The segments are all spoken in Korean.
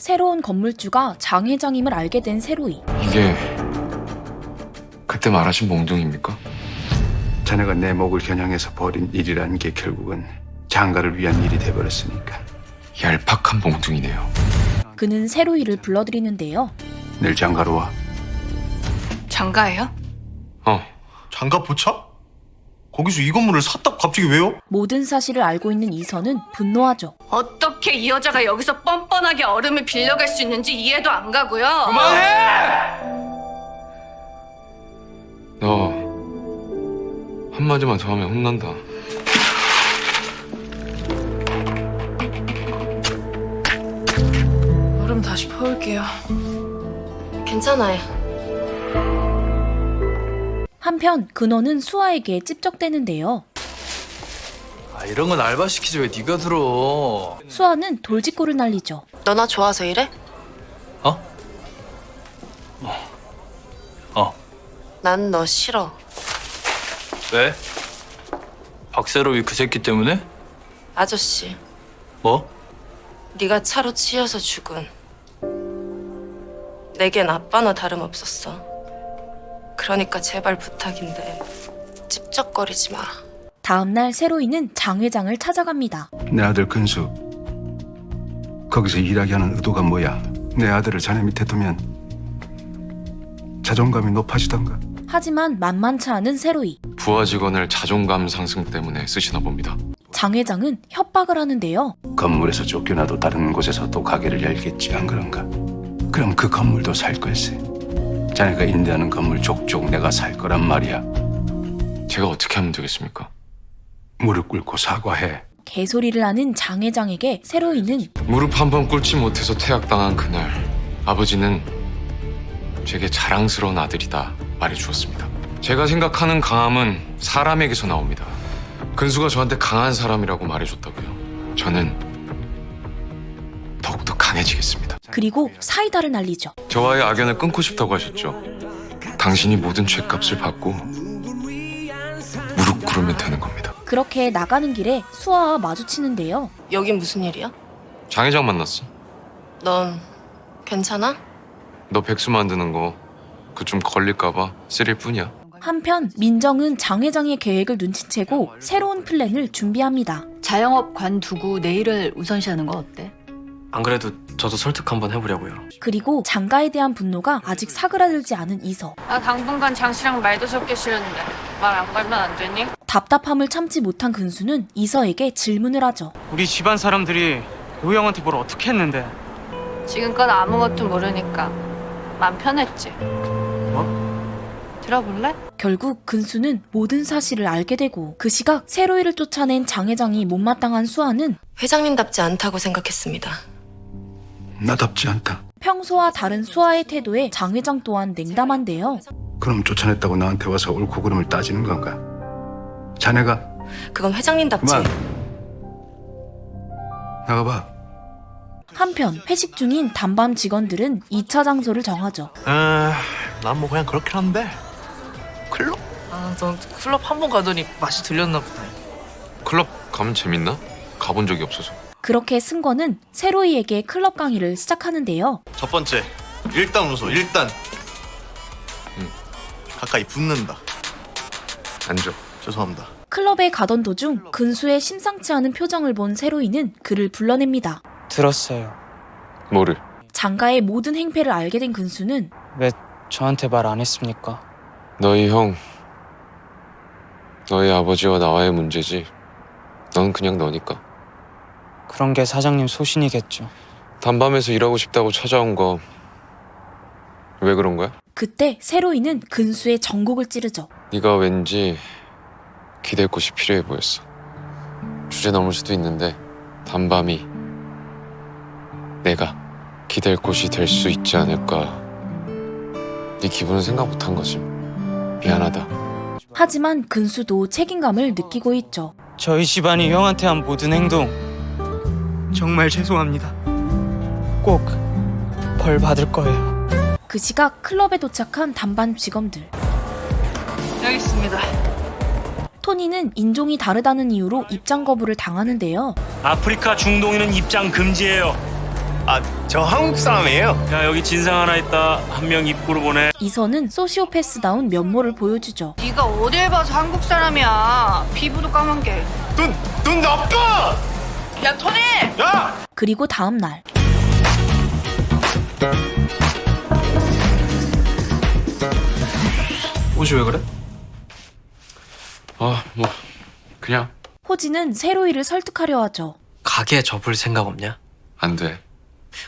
새로운 건물주가 장 회장임을 알게 된 세로이. 이게 그때 말하신 몽둥이입니까? 자네가 내 목을 겨냥해서 벌인 일이라는 게 결국은 장가를 위한 일이 돼버렸으니까. 얄팍한 몽둥이네요. 그는 세로이를 불러들이는데요. 내일 장가로 와. 장가예요? 장가 포차? 거기서 이 건물을 샀다 갑자기 왜요? 모든 사실을 알고 있는 이서는 분노하죠. 어떻게 이 여자가 여기서 뻔뻔하게 얼음을 빌려갈 수 있는지 이해도 안 가고요. 너 한마디만 더 하면 혼난다. 얼음 다시 퍼올게요. 괜찮아요. 한편 근호는 수아에게 찝적대는데요. 이런 건 알바 시키지 왜 네가 들어? 수아는 돌직구를 날리죠. 너나 좋아서 이래? 난 너 싫어. 왜? 박세로이 그 새끼 때문에? 아저씨, 뭐? 네가 차로 치여서 죽은 내겐 아빠나 다름없었어. 그러니까 제발 부탁인데 찝쩍거리지 마. 다음날 세로이는 장 회장을 찾아갑니다. 내 아들 근수. 거기서 일하게 하는 의도가 뭐야? 내 아들을 자네 밑에 두면 자존감이 높아지던가. 하지만 만만치 않은 세로이. 부하 직원을 자존감 상승 때문에 쓰시나 봅니다. 장 회장은 협박을 하는데요. 건물에서 쫓겨나도 다른 곳에서 또 가게를 열겠지, 안 그런가? 그럼 그 건물도 살 걸세. 자네가 임대하는 건물 족족 내가 살 거란 말이야. 제가 어떻게 하면 되겠습니까? 무릎 꿇고 사과해. 개소리를 하는 장 회장에게 세로이는 무릎 한 번 꿇지 못해서 퇴학당한 그날 아버지는 제게 자랑스러운 아들이다 말해주었습니다. 제가 생각하는 강함은 사람에게서 나옵니다. 근수가 저한테 강한 사람이라고 말해줬다고요. 저는 더욱더 강해지겠습니다. 그리고 사이다를 날리죠. 저와의 악연을 끊고 싶다고 하셨죠. 당신이 모든 죗값을 받고 무릎 꿇으면 되는 겁니다. 그렇게 나가는 길에 수아와 마주치는데요. 여긴 무슨 일이야? 장 회장 만났어. 넌 괜찮아? 너 백수 만드는 거 그 좀 걸릴까봐 쓰릴 뿐이야. 한편 민정은 장 회장의 계획을 눈치채고 새로운 플랜을 준비합니다. 자영업 관두고 내일을 우선시하는 거 어때? 안 그래도 저도 설득 한번 해보려고요. 그리고 장가에 대한 분노가 아직 사그라들지 않은 이서. 나 당분간 장씨랑 말도 섞기 싫은데 말 안 걸면 안 되니? 답답함을 참지 못한 근수는 이서에게 질문을 하죠. 우리 집안 사람들이 우 형한테 뭘 어떻게 했는데? 지금껏 아무것도 모르니까 맘 편했지. 들어볼래? 결국 근수는 모든 사실을 알게 되고 그 시각 세로이를 쫓아낸 장 회장이 못마땅한 수아는 회장님답지 않다고 생각했습니다. 나답지 않다. 평소와 다른 수아의 태도에 장 회장 또한 냉담한데요. 그럼 쫓아냈다고 나한테 와서 옳고 그름을 따지는 건가? 자네가 그건 회장님답지. 그만. 나가봐. 한편 회식 중인 단밤 직원들은 2차 장소를 정하죠. 난 뭐 그냥 그렇긴 한데. 클럽? 전 클럽 한 번 가더니 맛이 들렸나 보네. 클럽 가면 재밌나? 가본 적이 없어서. 그렇게 승권은 세로이에게 클럽 강의를 시작하는데요. 첫 번째, 일단 웃어. 일단. 가까이 붙는다. 앉아. 죄송합니다. 클럽에 가던 도중 근수의 심상치 않은 표정을 본 세로이는 그를 불러냅니다. 들었어요. 뭐를? 장가의 모든 행패를 알게 된 근수는 왜 저한테 말 안 했습니까? 너희 형, 너희 아버지와 나와의 문제지. 넌 그냥 너니까. 그런 게 사장님 소신이겠죠. 단밤에서 일하고 싶다고 찾아온 거 왜 그런 거야? 그때 세로이는 근수의 전곡을 찌르죠. 네가 왠지 기댈 곳이 필요해 보였어. 주제 넘을 수도 있는데 단밤이 내가 기댈 곳이 될 수 있지 않을까. 네 기분은 생각 못한 거지. 미안하다. 하지만 근수도 책임감을 느끼고 있죠. 저희 집안이 형한테 한 모든 행동 정말 죄송합니다. 꼭 벌 받을 거예요. 그 시각 클럽에 도착한 단반 직원들. 여기 있습니다. 토니는 인종이 다르다는 이유로 입장 거부를 당하는데요. 아프리카 중동인은 입장 금지예요. 저 한국 사람이에요. 야, 여기 진상 하나 있다. 한 명 입구로 보내. 이선은 소시오패스다운 면모를 보여주죠. 네가 어딜 봐서 한국 사람이야. 피부도 까만 게. 눈 나빠. 야, 토니! 야! 그리고 다음 날 옷이 왜 그래? 뭐 그냥 호진은 세로이를 설득하려 하죠. 가게 접을 생각 없냐? 안 돼.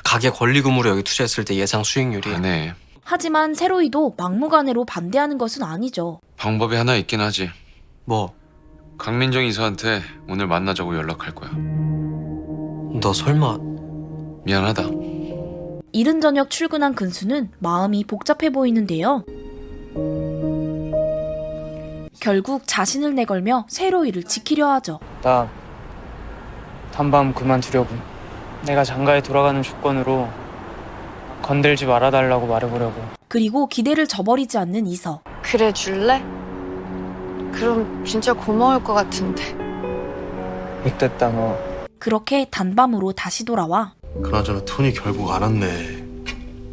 가게 권리금으로 여기 투자했을 때 예상 수익률이 안 해. 하지만 세로이도 막무가내로 반대하는 것은 아니죠. 방법이 하나 있긴 하지. 뭐? 강민정 이사한테 오늘 만나자고 연락할 거야. 너 설마 미안하다. 이른 저녁 출근한 근수는 마음이 복잡해 보이는데요. 결국 자신을 내걸며 세로이를 지키려 하죠. 나 단밤 그만두려고. 내가 장가에 돌아가는 조건으로 건들지 말아달라고 말해보려고. 그리고 기대를 저버리지 않는 이서. 그래 줄래? 그럼 진짜 고마울 것 같은데. 믹됐다 너. 그렇게 단밤으로 다시 돌아와 그나저나 토니 결국 안 왔네.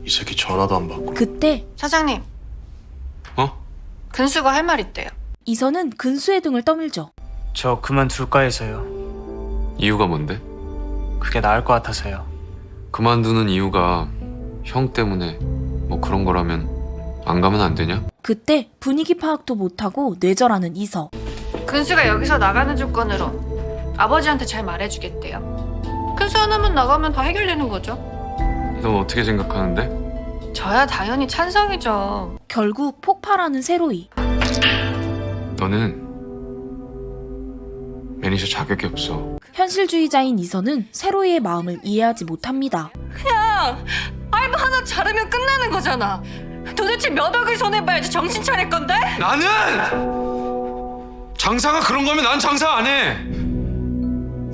이 새끼 전화도 안 받고. 그때 사장님. 근수가 할 말 있대요. 이서는 근수의 등을 떠밀죠. 저 그만둘까 해서요. 이유가 뭔데? 그게 나을 것 같아서요. 그만두는 이유가 형 때문에 뭐 그런 거라면 안 가면 안 되냐? 그때 분위기 파악도 못하고 뇌절하는 이서. 근수가 여기서 나가는 조건으로 아버지한테 잘 말해주겠대요. 근수 하나만 나가면 다 해결되는 거죠. 넌 어떻게 생각하는데? 저야 당연히 찬성이죠. 결국 폭발하는 세로이. 너는 매니저 자격이 없어. 현실주의자인 이서는 세로이의 마음을 이해하지 못합니다. 그냥 알바 하나 잘하면 끝나는 거잖아. 도대체 몇 억을 손해봐야지 정신 차릴 건데? 나는 장사가 그런 거면 난 장사 안 해.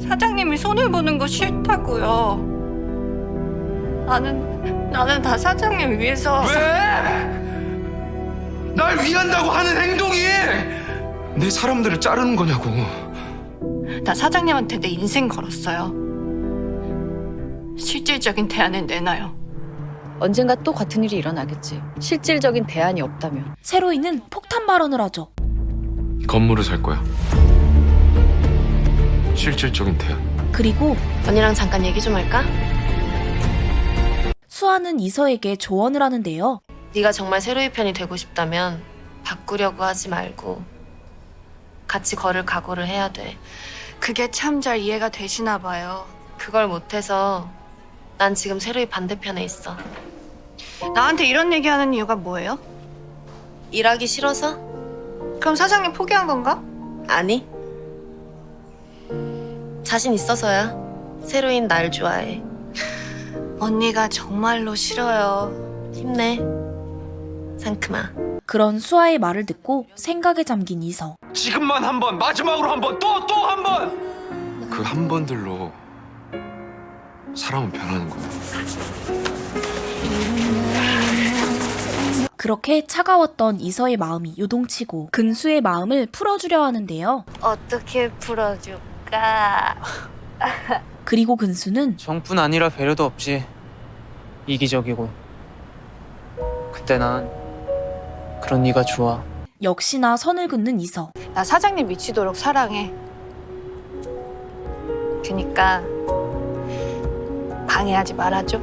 사장님이 손해보는 거 싫다고요. 나는 다 사장님 위해서. 왜? 날 위한다고 하는 행동이 내 사람들을 자르는 거냐고. 나 사장님한테 내 인생 걸었어요. 실질적인 대안을 내놔요. 언젠가 또 같은 일이 일어나겠지. 실질적인 대안이 없다면. 세로이는 폭탄 발언을 하죠. 건물을 살 거야. 실질적인 대안. 그리고 언니랑 잠깐 얘기 좀 할까? 수아는 이서에게 조언을 하는데요. 네가 정말 세로이 편이 되고 싶다면 바꾸려고 하지 말고 같이 걸을 각오를 해야 돼. 그게 참 잘 이해가 되시나 봐요. 그걸 못해서 난 지금 세로이 반대편에 있어. 나한테 이런 얘기하는 이유가 뭐예요? 일하기 싫어서? 그럼 사장님 포기한 건가? 아니. 자신 있어서야. 세로이는 날 좋아해. 언니가 정말로 싫어요. 힘내. 상큼아. 그런 수아의 말을 듣고 생각에 잠긴 이서. 지금만 한 번, 마지막으로 한 번, 또 한 번. 그 한 번들로 사람은 변하는 거야. 그렇게 차가웠던 이서의 마음이 요동치고 근수의 마음을 풀어주려 하는데요. 어떻게 풀어줄까? 그리고 근수는 정뿐 아니라 배려도 없지. 이기적이고. 그때 난 그런 네가 좋아. 역시나 선을 긋는 이서. 나 사장님 미치도록 사랑해. 그니까 방해하지 말아줘.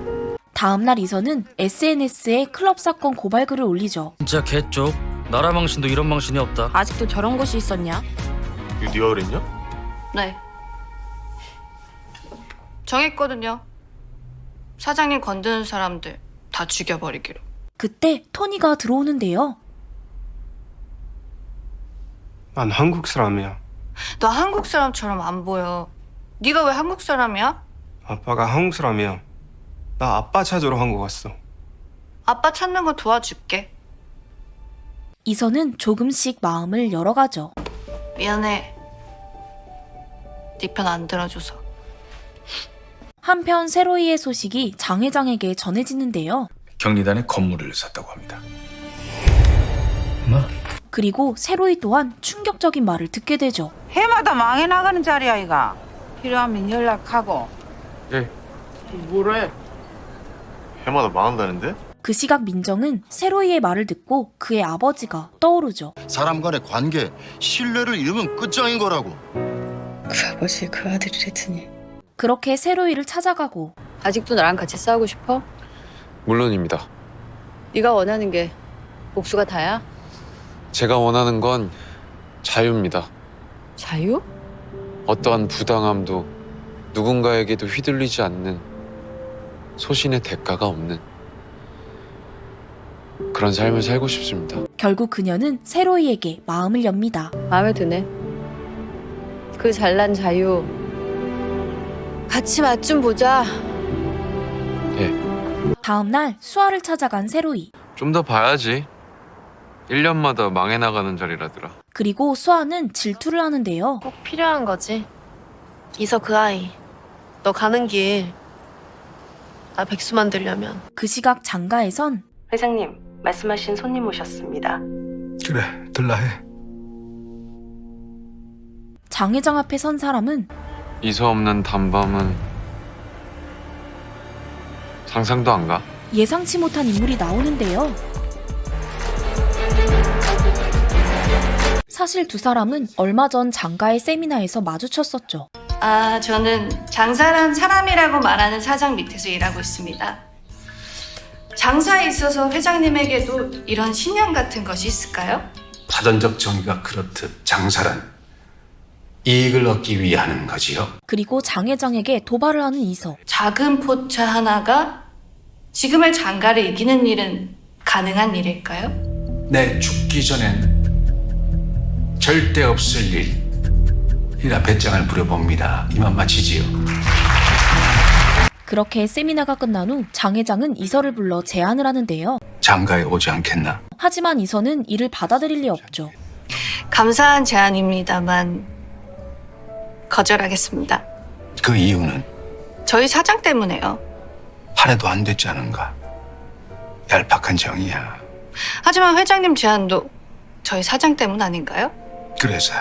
다음날 이서는 SNS에 클럽 사건 고발글을 올리죠. 진짜 개쪽. 나라 망신도 이런 망신이 없다. 아직도 저런 곳이 있었냐? 이거 네가 그랬냐? 네. 정했거든요. 사장님 건드는 사람들 다 죽여버리기로. 그때 토니가 들어오는데요. 난 한국 사람이야. 너 한국 사람처럼 안 보여. 네가 왜 한국 사람이야? 아빠가 한국 사람이야. 나 아빠 찾으러 한국 왔어. 아빠 찾는 거 도와줄게. 이서는 조금씩 마음을 열어가죠. 미안해. 네 편 안 들어줘서. 한편 세로이의 소식이 장 회장에게 전해지는데요. 경리단에 건물을 샀다고 합니다. 그리고 세로이 또한 충격적인 말을 듣게 되죠. 해마다 망해 나가는 자리야 이가. 필요하면 연락하고. 예. 뭐래? 해마다 망한다는데? 그 시각 민정은 세로이의 말을 듣고 그의 아버지가 떠오르죠. 사람 간의 관계, 신뢰를 잃으면 끝장인 거라고. 그 아버지 그 아들이랬으니. 그렇게 세로이를 찾아가고 아직도 나랑 같이 싸우고 싶어? 물론입니다. 네가 원하는 게 복수가 다야? 제가 원하는 건 자유입니다. 자유? 어떠한 부당함도 누군가에게도 휘둘리지 않는 소신의 대가가 없는 그런 삶을 살고 싶습니다. 결국 그녀는 세로이에게 마음을 엽니다. 마음에 드네. 그 잘난 자유 같이 맛 좀 보자. 다음 날 수아를 찾아간 세로이. 좀 더 봐야지. 1년마다 망해 나가는 자리라더라. 그리고 수아는 질투를 하는데요. 꼭 필요한 거지. 이서 그 아이. 너 가는 길. 나 백수 만들려면. 그 시각 장가에선 회장님, 말씀하신 손님 오셨습니다. 그래, 들라 해. 장 회장 앞에 선 사람은 이서 없는 단밤은 상상도 안 가. 예상치 못한 인물이 나오는데요. 사실 두 사람은 얼마 전 장가의 세미나에서 마주쳤었죠. 저는 장사란 사람이라고 말하는 사장 밑에서 일하고 있습니다. 장사에 있어서 회장님에게도 이런 신념 같은 것이 있을까요? 파전적 정의가 그렇듯 장사란 이익을 얻기 위해 하는 거지요. 그리고 장 회장에게 도발을 하는 이서. 작은 포차 하나가 지금의 장가를 이기는 일은 가능한 일일까요? 내 죽기 전엔 절대 없을 일이라 배짱을 부려봅니다. 이만 마치지요. 그렇게 세미나가 끝난 후 장 회장은 이서를 불러 제안을 하는데요. 장가에 오지 않겠나? 하지만 이서는 이를 받아들일 리 없죠. 감사한 제안입니다만 거절하겠습니다. 그 이유는 저희 사장 때문에요. 한 해도 안 됐지 않은가? 얄팍한 정이야. 하지만 회장님 제안도 저희 사장 때문 아닌가요? 그래서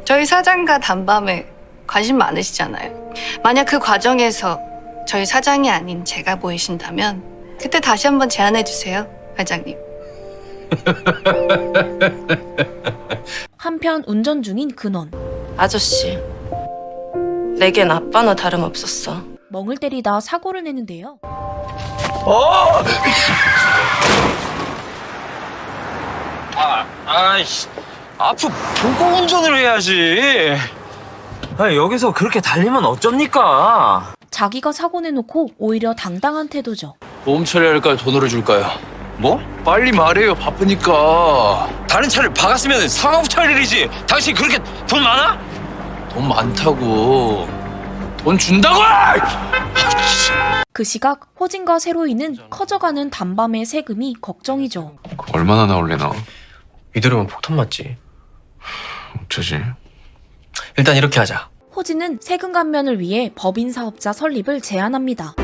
저희 사장과 단밤에 관심 많으시잖아요. 만약 그 과정에서 저희 사장이 아닌 제가 보이신다면 그때 다시 한번 제안해 주세요, 회장님. 한편 운전 중인 근원. 아저씨. 내겐 아빠나 다름없었어. 멍을 때리다 사고를 내는데요. 아이씨. 앞으로 보고 운전을 해야지. 여기서 그렇게 달리면 어쩝니까? 자기가 사고 내놓고 오히려 당당한 태도죠. 보험 처리할까요? 돈으로 줄까요? 뭐? 빨리 말해요. 바쁘니까. 다른 차를 박았으면 상하부 찰 일이지. 당신 그렇게 돈 많아? 돈 많다고. 돈 준다고! 그 시각 호진과 세로이는 커져가는 단밤의 세금이 걱정이죠. 얼마나 나올래나? 이대로면 폭탄 맞지. 어쩌지? 일단 이렇게 하자. 호진은 세금 감면을 위해 법인 사업자 설립을 제안합니다.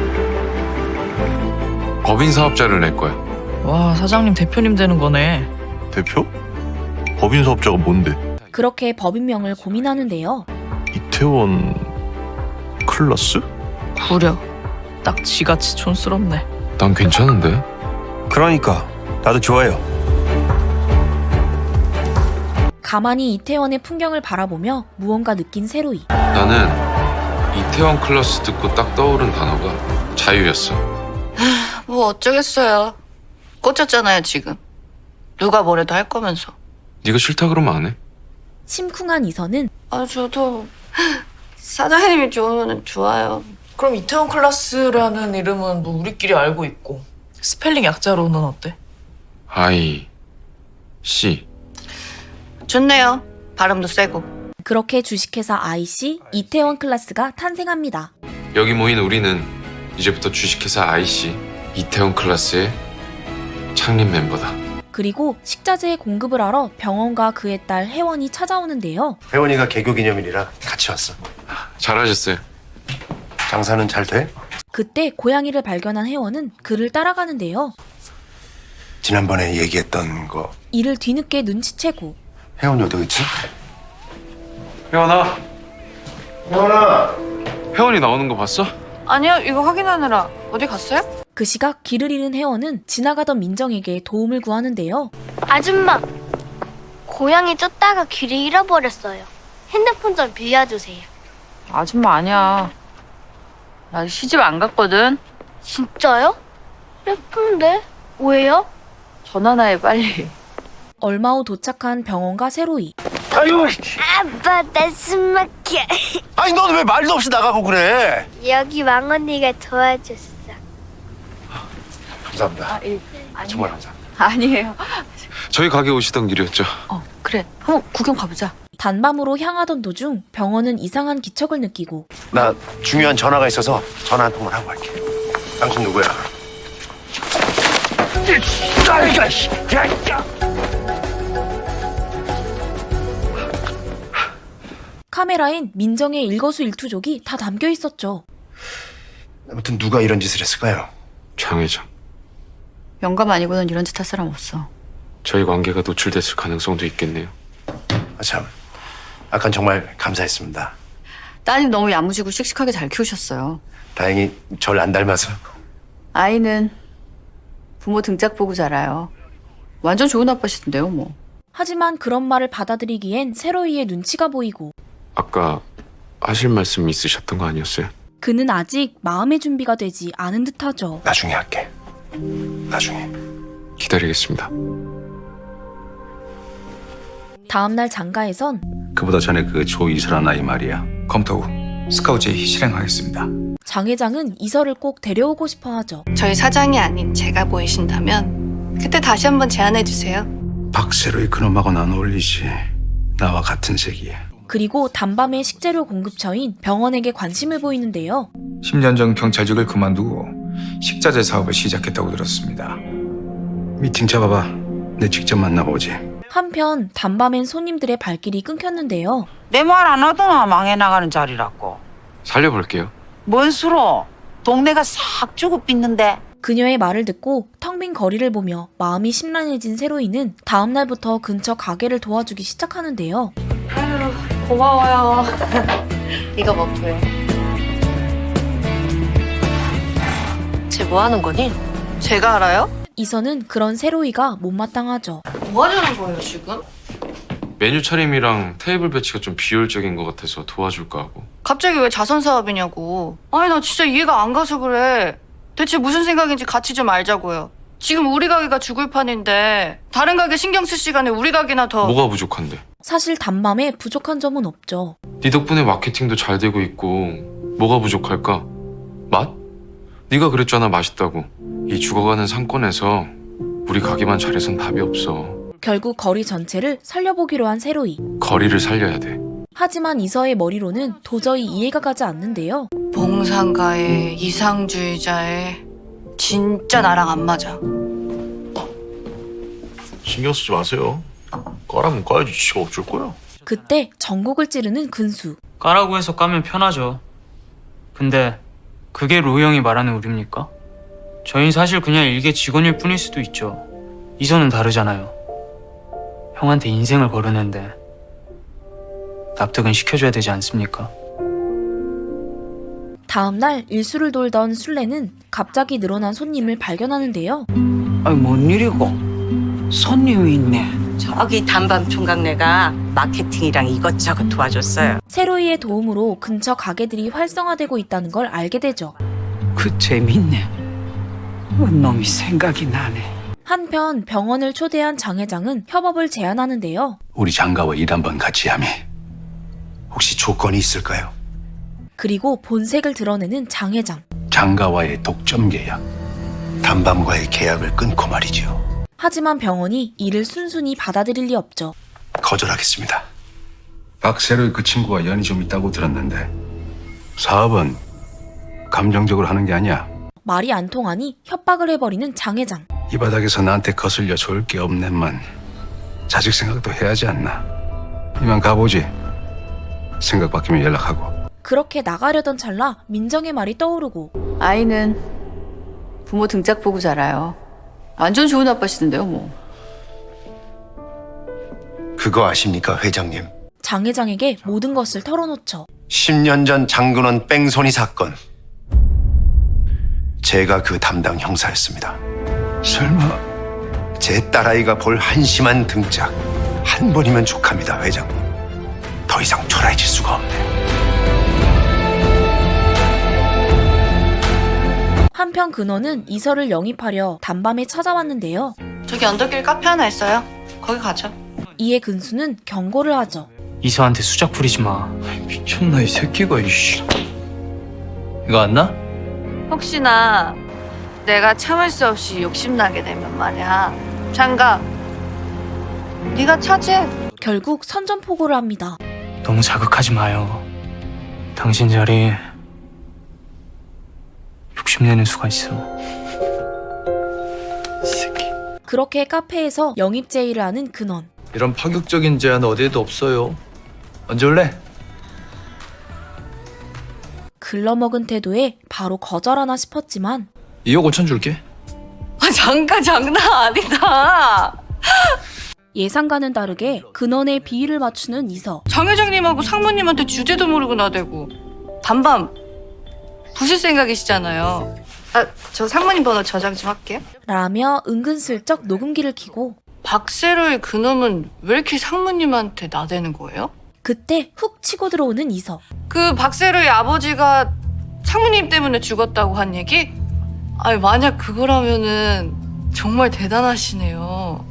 법인 사업자를 낼 거야. 와, 사장님 대표님 되는 거네. 대표? 법인 사업자가 뭔데? 그렇게 법인명을 고민하는데요. 이태원 클라스? 구려. 딱 지같이 촌스럽네. 난 괜찮은데? 그러니까 나도 좋아요. 가만히 이태원의 풍경을 바라보며 무언가 느낀 세로이. 나는 이태원 클래스 듣고 딱 떠오른 단어가 자유였어. 뭐 어쩌겠어요. 꽂혔잖아요, 지금. 누가 뭐래도 할 거면서. 네가 싫다 그러면 안 해. 심쿵한 이서는 저도 사장님이 좋으면 좋아요. 그럼 이태원 클라스라는 이름은 뭐 우리끼리 알고 있고 스펠링 약자로는 어때? I, C. 좋네요. 발음도 세고. 그렇게 주식회사 IC 이태원 클래스가 탄생합니다. 여기 모인 우리는 이제부터 주식회사 IC 이태원 클래스의 창립 멤버다. 그리고 식자재의 공급을 하러 병원과 그의 딸 혜원이 찾아오는데요. 혜원이가 개교 기념일이라 같이 왔어. 잘하셨어요. 장사는 잘 돼? 그때 고양이를 발견한 혜원은 그를 따라가는데요. 지난번에 얘기했던 거 이를 뒤늦게 눈치채고 혜원이 어디 있지? 혜원아. 혜원아! 혜원이 나오는 거 봤어? 아니요, 이거 확인하느라 어디 갔어요? 그 시각 길을 잃은 혜원은 지나가던 민정에게 도움을 구하는데요. 아줌마, 고양이 쫓다가 길을 잃어버렸어요. 핸드폰 좀 빌려주세요. 아줌마 아니야. 나 시집 안 갔거든. 진짜요? 예쁜데? 왜요? 전화나 해 빨리. 얼마 후 도착한 병원과 세로이. 아유, 아빠, 나 숨 막혀. 아니 넌 왜 말도 없이 나가고 그래? 여기 왕언니가 도와줬어. 감사합니다. 정말 감사합니다. 아니에요. 저희 가게 오시던 길이었죠. 그래. 한번 구경 가보자. 단밤으로 향하던 도중 병원은 이상한 기척을 느끼고 나 중요한 전화가 있어서 전화 한 통만 하고 갈게. 당신 누구야? 카메라엔 민정의 일거수일투족이 다 담겨 있었죠. 아무튼 누가 이런 짓을 했을까요? 장 회장. 영감 아니고는 이런 짓 할 사람 없어. 저희 관계가 노출됐을 가능성도 있겠네요. 참, 아깐 정말 감사했습니다. 따님 너무 야무지고 씩씩하게 잘 키우셨어요. 다행히 절 안 닮아서. 아이는 부모 등짝 보고 자라요. 완전 좋은 아빠시던데요, 뭐. 하지만 그런 말을 받아들이기엔 세로이의 눈치가 보이고 아까 하실 말씀 있으셨던 거 아니었어요? 그는 아직 마음의 준비가 되지 않은 듯하죠. 나중에 할게. 나중에. 기다리겠습니다. 다음날 장가에선 그보다 전에 그 조이설한 아이 말이야. 검토 후 스카우트 제의 실행하겠습니다. 장 회장은 이설을 꼭 데려오고 싶어 하죠. 저희 사장이 아닌 제가 보이신다면 그때 다시 한번 제안해 주세요. 박세로이 그놈하고는 안 어울리지. 나와 같은 색이야. 그리고 단밤에 식재료 공급처인 병원에게 관심을 보이는데요. 10년 전 경찰직을 그만두고 식자재 사업을 시작했다고 들었습니다. 미팅 잡아봐. 내 직접 만나보지. 한편 단밤엔 손님들의 발길이 끊겼는데요. 내 말 안 하더나 망해 나가는 자리라고. 살려볼게요. 뭔 수로? 동네가 싹 죽어 삐는데. 그녀의 말을 듣고 텅 빈 거리를 보며 마음이 심란해진 세로이는 다음 날부터 근처 가게를 도와주기 시작하는데요. 아유, 고마워요. 이거 먹고요. 쟤 뭐 하는 거니? 제가 알아요? 이선은 그런 세로이가 못마땅하죠. 뭐 하려는 거예요, 지금? 메뉴 차림이랑 테이블 배치가 좀 비효율적인 것 같아서 도와줄까 하고. 갑자기 왜 자선 사업이냐고. 아니, 나 진짜 이해가 안 가서 그래. 대체 무슨 생각인지 같이 좀 알자고요. 지금 우리 가게가 죽을 판인데 다른 가게 신경 쓸 시간에 우리 가게나 더. 뭐가 부족한데? 사실 단밤에 부족한 점은 없죠. 네 덕분에 마케팅도 잘 되고 있고 뭐가 부족할까? 맛? 네가 그랬잖아, 맛있다고. 이 죽어가는 상권에서 우리 가게만 잘해선 답이 없어. 결국 거리 전체를 살려보기로 한 세로이. 거리를 살려야 돼. 하지만 이서의 머리로는 도저히 이해가 가지 않는데요. 봉상가에 이상주의자에 진짜 나랑 안 맞아. 신경 쓰지 마세요. 까라면 까야지 지가 어쩔 거야. 그때 전곡을 찌르는 근수. 까라고 해서 까면 편하죠. 근데 그게 로우 형이 말하는 우리입니까? 저희는 사실 그냥 일개 직원일 뿐일 수도 있죠. 이선은 다르잖아요. 형한테 인생을 걸었는데 납득은 시켜줘야 되지 않습니까? 다음날 일수를 돌던 술래는 갑자기 늘어난 손님을 발견하는데요. 뭔 일이고? 손님이 있네. 저기 단밤 총각내가 마케팅이랑 이것저것 도와줬어요. 세로이의 도움으로 근처 가게들이 활성화되고 있다는 걸 알게 되죠. 그 재밌네. 놈이 생각이 나네. 한편 병원을 초대한 장 회장은 협업을 제안하는데요. 우리 장가와 일 한번 같이 하면 혹시 조건이 있을까요? 그리고 본색을 드러내는 장 회장. 장가와의 독점 계약. 단밤과의 계약을 끊고 말이죠. 하지만 병원이 이를 순순히 받아들일 리 없죠. 거절하겠습니다. 박세로이 그 친구와 연이 좀 있다고 들었는데 사업은 감정적으로 하는 게 아니야. 말이 안 통하니 협박을 해버리는 장 회장. 이 바닥에서 나한테 거슬려 좋을 게 없네만 자식 생각도 해야지 않나. 이만 가보지. 생각 바뀌면 연락하고. 그렇게 나가려던 찰나 민정의 말이 떠오르고 아이는 부모 등짝 보고 자라요. 완전 좋은 아빠시던데요, 뭐. 그거 아십니까, 회장님? 장 회장에게 모든 것을 털어놓죠. 10년 전 장근원 뺑소니 사건. 제가 그 담당 형사였습니다. 설마 제 딸아이가 볼 한심한 등짝 한 번이면 족합니다, 회장님. 더 이상 초라해질 수가 없네. 한편 근호는 이서를 영입하려 단밤에 찾아왔는데요. 저기 언덕길 카페 하나 있어요. 거기 가죠. 이에 근수는 경고를 하죠. 이서한테 수작 부리지 마. 미쳤나 이 새끼가 이씨. 이거 안 나? 혹시나 내가 참을 수 없이 욕심나게 되면 말이야. 장가, 네가 차지해. 결국 선전포고를 합니다. 너무 자극하지 마요. 당신 자리 욕심내는 수가 있어. 그렇게 카페에서 영입 제의를 하는 근원. 이런 파격적인 제안은 어디에도 없어요. 언제 올래? 글러먹은 태도에 바로 거절하나 싶었지만 2억 5천 줄게. 장가 장난 아니다. 예상과는 다르게 근원의 비위를 맞추는 이서. 장 회장님하고 상무님한테 주제도 모르고 나대고 단밤 부실 생각이시잖아요. 저 상무님 번호 저장 좀 할게요. 라며 은근슬쩍 녹음기를 켜고 박세로의 그놈은 왜 이렇게 상무님한테 나대는 거예요? 그때 훅 치고 들어오는 이서. 그 박세로의 아버지가 상무님 때문에 죽었다고 한 얘기? 아니 만약 그거라면은 정말 대단하시네요.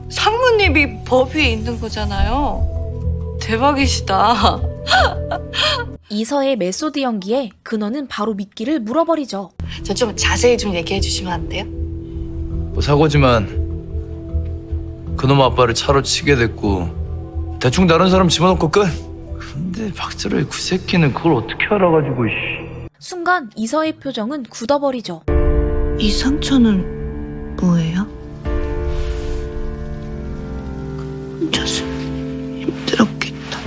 상무님이 법 위에 있는 거잖아요. 대박이시다. 이서의 메소드 연기에 근원은 바로 미끼를 물어버리죠. 저 좀 자세히 좀 얘기해 주시면 안 돼요? 뭐 사고지만 그놈 아빠를 차로 치게 됐고 대충 다른 사람 집어넣고 끝. 근데 박세로의 그 새끼는 그걸 어떻게 알아가지고 씨. 순간 이서의 표정은 굳어버리죠. 이 상처는 뭐예요? 혼자서 힘들었겠다.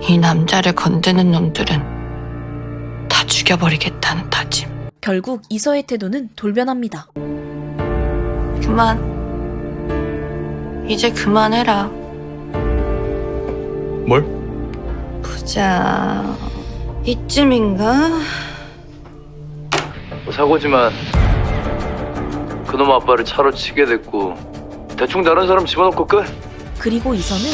이 남자를 건드는 놈들은 다 죽여버리겠다는 다짐. 결국 이서의 태도는 돌변합니다. 그만. 이제 그만해라. 뭘? 보자. 이쯤인가? 뭐 사고지만 그놈 아빠를 차로 치게 됐고 대충 다른 사람 집어넣고 끝. 그리고 이서는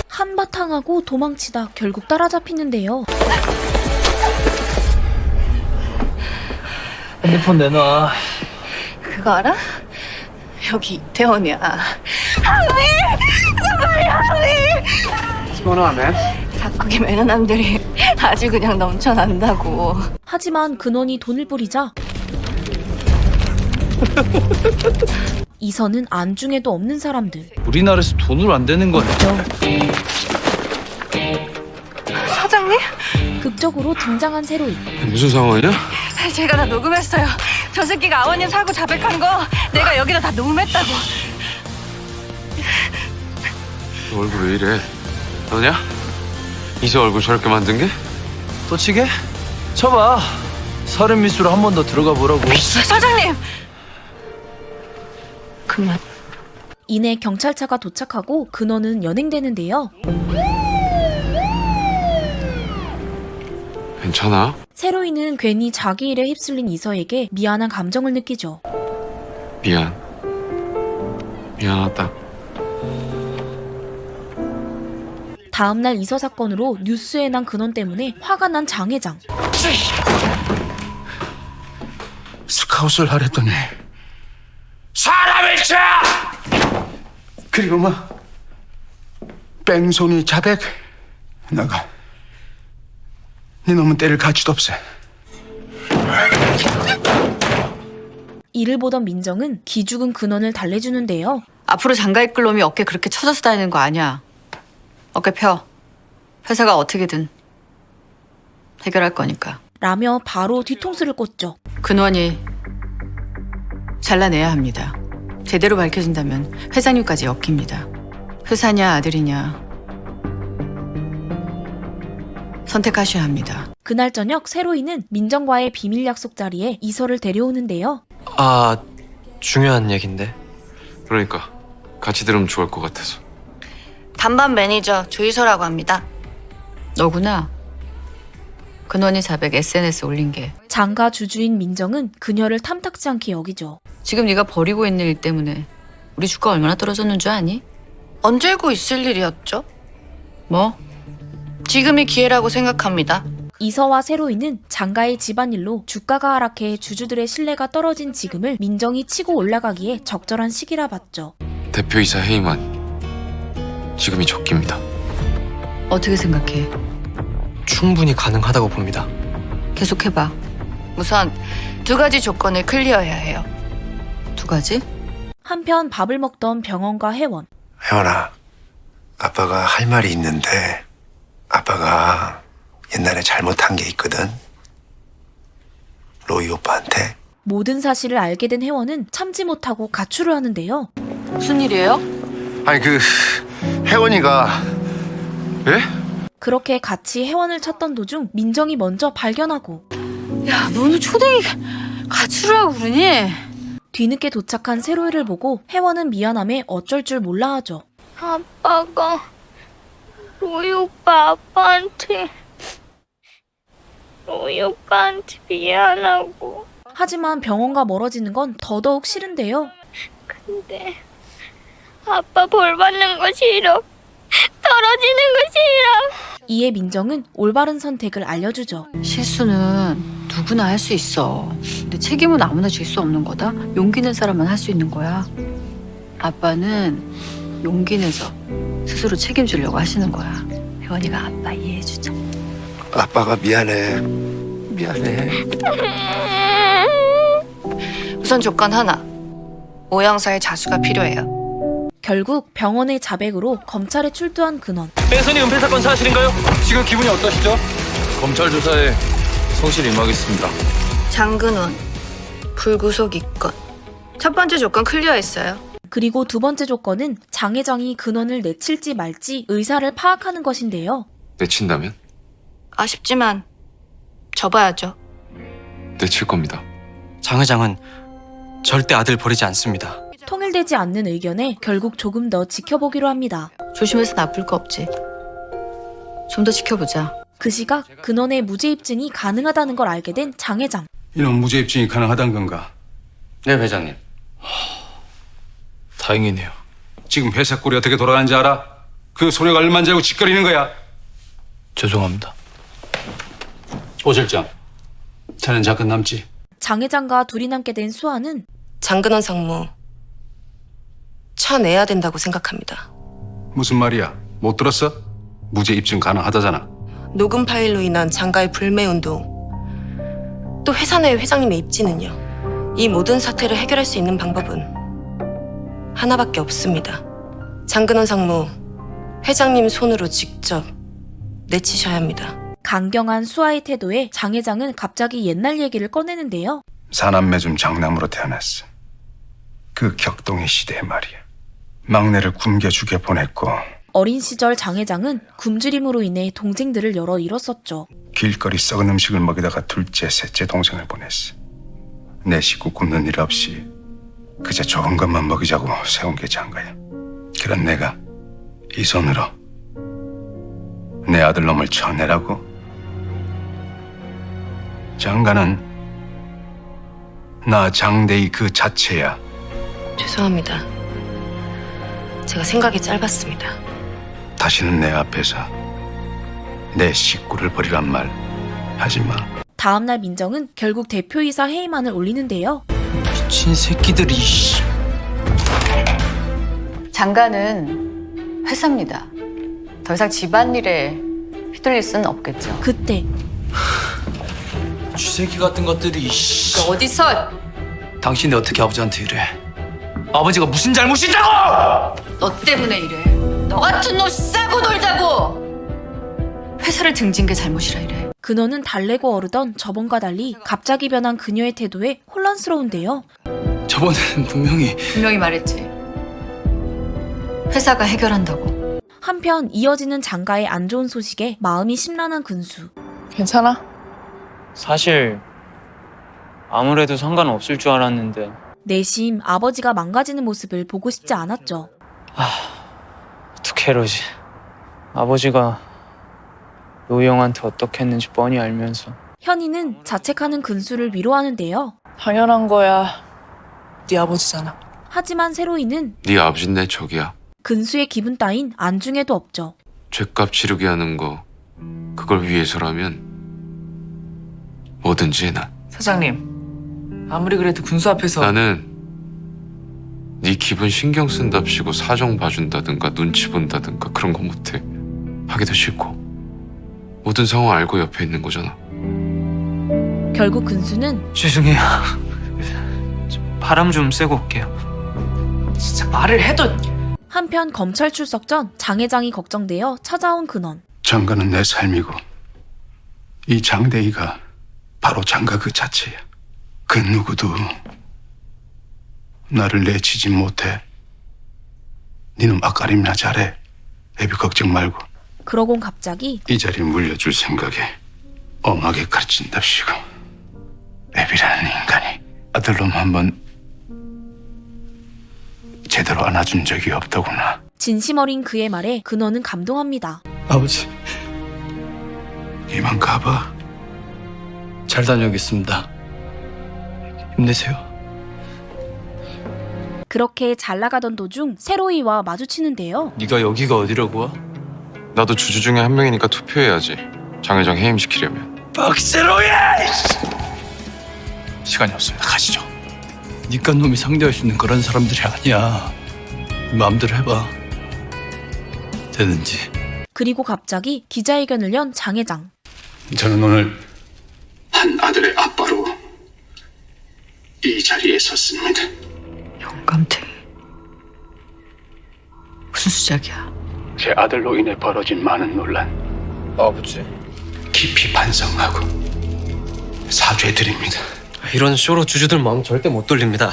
한바탕 하고 도망치다 결국 따라잡히는데요. 핸드폰 내놔. 그거 알아? 여기 이태원이야. 항미! 정말 항미! 전화하면 각국의 매너남들이 아주 그냥 넘쳐난다고. 하지만 근원이 돈을 뿌리자 이서는 안중에도 없는 사람들. 우리나라에서 돈으로 안 되는 건 사장님? 극적으로 등장한 세로이. 무슨 상황이야? 제가 다 녹음했어요. 저 새끼가 아버님 사고 자백한 거 내가 여기다 다 녹음했다고. 너 얼굴 왜 이래? 너냐? 이서 얼굴 저렇게 만든 게? 또 치게? 쳐봐. 살인 미수로 한 번 더 들어가 보라고. 사장님! 그만. 이내 경찰차가 도착하고 근원은 연행되는데요. 괜찮아? 세로이는 괜히 자기 일에 휩쓸린 이서에게 미안한 감정을 느끼죠. 미안하다. 다음날 이서 사건으로 뉴스에 난 근원 때문에 화가 난 장 회장. 스카웃을 하랬더니 사람을 쳐! 그리고 뭐 뺑소니 자백 나가 네 놈은 때릴 가치도 없어. 이를 보던 민정은 기죽은 근원을 달래주는데요. 앞으로 장가 이끌 놈이 어깨 그렇게 쳐져서 다니는 거 아니야. 어깨 펴. 회사가 어떻게든 해결할 거니까. 라며 바로 뒤통수를 꽂죠. 근원이 잘라내야 합니다. 제대로 밝혀진다면 회장님까지 엮입니다. 회사냐 아들이냐 선택하셔야 합니다. 그날 저녁 세로이는 민정과의 비밀 약속 자리에 이서를 데려오는데요. 아, 중요한 얘긴데. 그러니까 같이 들으면 좋을 것 같아서. 단반 매니저 조이서라고 합니다. 너구나. 근원이 자백 SNS 올린 게. 장가 주주인 민정은 그녀를 탐탁지 않게 여기죠. 지금 네가 벌이고 있는 일 때문에 우리 주가 얼마나 떨어졌는 줄 아니? 언제고 있을 일이었죠? 뭐? 지금이 기회라고 생각합니다. 이서와 세로이는 장가의 집안일로 주가가 하락해 주주들의 신뢰가 떨어진 지금을 민정이 치고 올라가기에 적절한 시기라 봤죠. 대표이사 해임안 지금이 적기입니다. 어떻게 생각해? 충분히 가능하다고 봅니다. 계속해봐. 우선 2가지 조건을 클리어해야 해요. 2가지? 한편 밥을 먹던 병원과 혜원. 혜원아, 아빠가 할 말이 있는데 아빠가 옛날에 잘못한 게 있거든. 로이 오빠한테. 모든 사실을 알게 된 혜원은 참지 못하고 가출을 하는데요. 무슨 일이에요? 아니 혜원이가 예? 그렇게 같이 혜원을 찾던 도중 민정이 먼저 발견하고 야, 너는 초딩이 가출을 하고 그러니? 뒤늦게 도착한 세로이를 보고 혜원은 미안함에 어쩔 줄 몰라 하죠. 아빠가 로이 오빠한테 미안하고. 하지만 병원과 멀어지는 건 더더욱 싫은데요. 근데 아빠 벌 받는 거 싫어. 떨어지는 거 싫어. 이에 민정은 올바른 선택을 알려주죠. 실수는 누구나 할 수 있어. 근데 책임은 아무나 질 수 없는 거다. 용기 낸 사람만 할 수 있는 거야. 아빠는 용기 내서 스스로 책임지려고 하시는 거야. 혜원이가 아빠 이해해주자. 아빠가 미안해. 우선 조건 하나. 오영사의 자수가 필요해요. 결국 병원의 자백으로 검찰에 출두한 근원. 뺑소니 은폐 사건 사실인가요? 지금 기분이 어떠시죠? 검찰 조사에 성실히 임하겠습니다. 장근원, 불구속 입건. 첫 번째 조건 클리어했어요. 그리고 2번째 조건은 장 회장이 근원을 내칠지 말지 의사를 파악하는 것인데요. 내친다면? 아쉽지만 접어야죠. 내칠 겁니다. 장 회장은 절대 아들 버리지 않습니다. 통일되지 않는 의견에 결국 조금 더 지켜보기로 합니다. 조심해서 나쁠 거 없지. 좀 더 지켜보자. 그 시각 근원의 무죄 입증이 가능하다는 걸 알게 된 장 회장. 이런 무죄 입증이 가능하단 건가? 네, 회장님. 다행이네요. 지금 회사 꼴이 어떻게 돌아가는지 알아? 그 소리가 얼마인지 알고 짓거리는 거야. 죄송합니다. 오 실장, 자넨 잠깐 남지. 장 회장과 둘이 남게 된 수아는 장근원 상무 쳐내야 된다고 생각합니다. 무슨 말이야? 못 들었어? 무죄 입증 가능하다잖아. 녹음 파일로 인한 장가의 불매 운동, 또 회사 내 회장님의 입지는요. 이 모든 사태를 해결할 수 있는 방법은 하나밖에 없습니다. 장근원 상무, 회장님 손으로 직접 내치셔야 합니다. 강경한 수아의 태도에 장 회장은 갑자기 옛날 얘기를 꺼내는데요. 사남매 중 장남으로 태어났어. 그 격동의 시대에 말이야. 막내를 굶겨 죽여 보냈고 어린 시절 장 회장은 굶주림으로 인해 동생들을 여러 잃었었죠. 길거리 썩은 음식을 먹이다가 둘째, 셋째 동생을 보냈어. 내 식구 굶는 일 없이 그저 좋은 것만 먹이자고 세운 게 장가야. 그런 내가 이 손으로 내 아들놈을 쳐내라고? 장가는 나 장대희 그 자체야. 죄송합니다. 제가 생각이 짧았습니다. 다시는 내 앞에서 내 식구를 버리란 말 하지 마. 다음날 민정은 결국 대표이사 해임안을 올리는데요. 미친 새끼들이. 장가는 회사입니다. 더 이상 집안일에 휘둘릴 수는 없겠죠. 그때 쥐새끼 같은 것들이. 어디서? 당신이 어떻게 아버지한테 이래? 아버지가 무슨 잘못이 있다고! 너 때문에 이래. 너 같은 놈 싸고 놀자고! 회사를 등진 게 잘못이라 이래. 근원은 달래고 어르던 저번과 달리 갑자기 변한 그녀의 태도에 혼란스러운데요. 저번에는 분명히 말했지. 회사가 해결한다고. 한편 이어지는 장가의 안 좋은 소식에 마음이 심란한 근수. 괜찮아? 사실 아무래도 상관없을 줄 알았는데 내심 아버지가 망가지는 모습을 보고 싶지 않았죠. 어떡해 이러지. 아버지가 로이형한테 어떻게 했는지 뻔히 알면서. 현이는 자책하는 근수를 위로하는데요. 당연한 거야. 네 아버지잖아. 하지만 세로이는 네 아버지는 내 적이야. 근수의 기분 따윈 안중에도 없죠. 죗값 치르게 하는 거 그걸 위해서라면 뭐든지 해 난. 사장님, 아무리 그래도 군수 앞에서 나는 네 기분 신경 쓴답시고 사정 봐준다든가 눈치 본다든가 그런 거 못해. 하기도 싫고 모든 상황 알고 옆에 있는 거잖아. 결국 근수는 죄송해요. 바람 좀 쐬고 올게요. 진짜 말을 해도. 한편 검찰 출석 전 장 회장이 걱정되어 찾아온 근원. 장가는 내 삶이고 이 장대희가 바로 장가 그 자체야. 그 누구도 나를 내치지 못해. 니는 막가림이나 잘해. 애비 걱정 말고. 그러곤 갑자기 이 자리 물려줄 생각에 엄하게 가르친답시고 애비라는 인간이 아들놈 한번 제대로 안아준 적이 없더구나. 진심 어린 그의 말에 근원은 감동합니다. 아버지, 이만 가봐. 잘 다녀오겠습니다. 힘내세요. 그렇게 잘 나가던 도중 세로이와 마주치는데요. 네가 여기가 어디라고 와? 나도 주주 중에 한 명이니까 투표해야지. 장 회장 해임시키려면. 박세로야! 시간이 없습니다. 가시죠. 니깟 놈이 상대할 수 있는 그런 사람들이 아니야. 마음대로 해봐. 되는지. 그리고 갑자기 기자회견을 연 장 회장. 저는 오늘 한 아들의 아빠로 이 자리에 섰습니다. 영감탱이. 무슨 수작이야? 제 아들로 인해 벌어진 많은 논란 아버지. 깊이 반성하고 사죄드립니다. 이런 쇼로 주주들 마음 절대 못 돌립니다.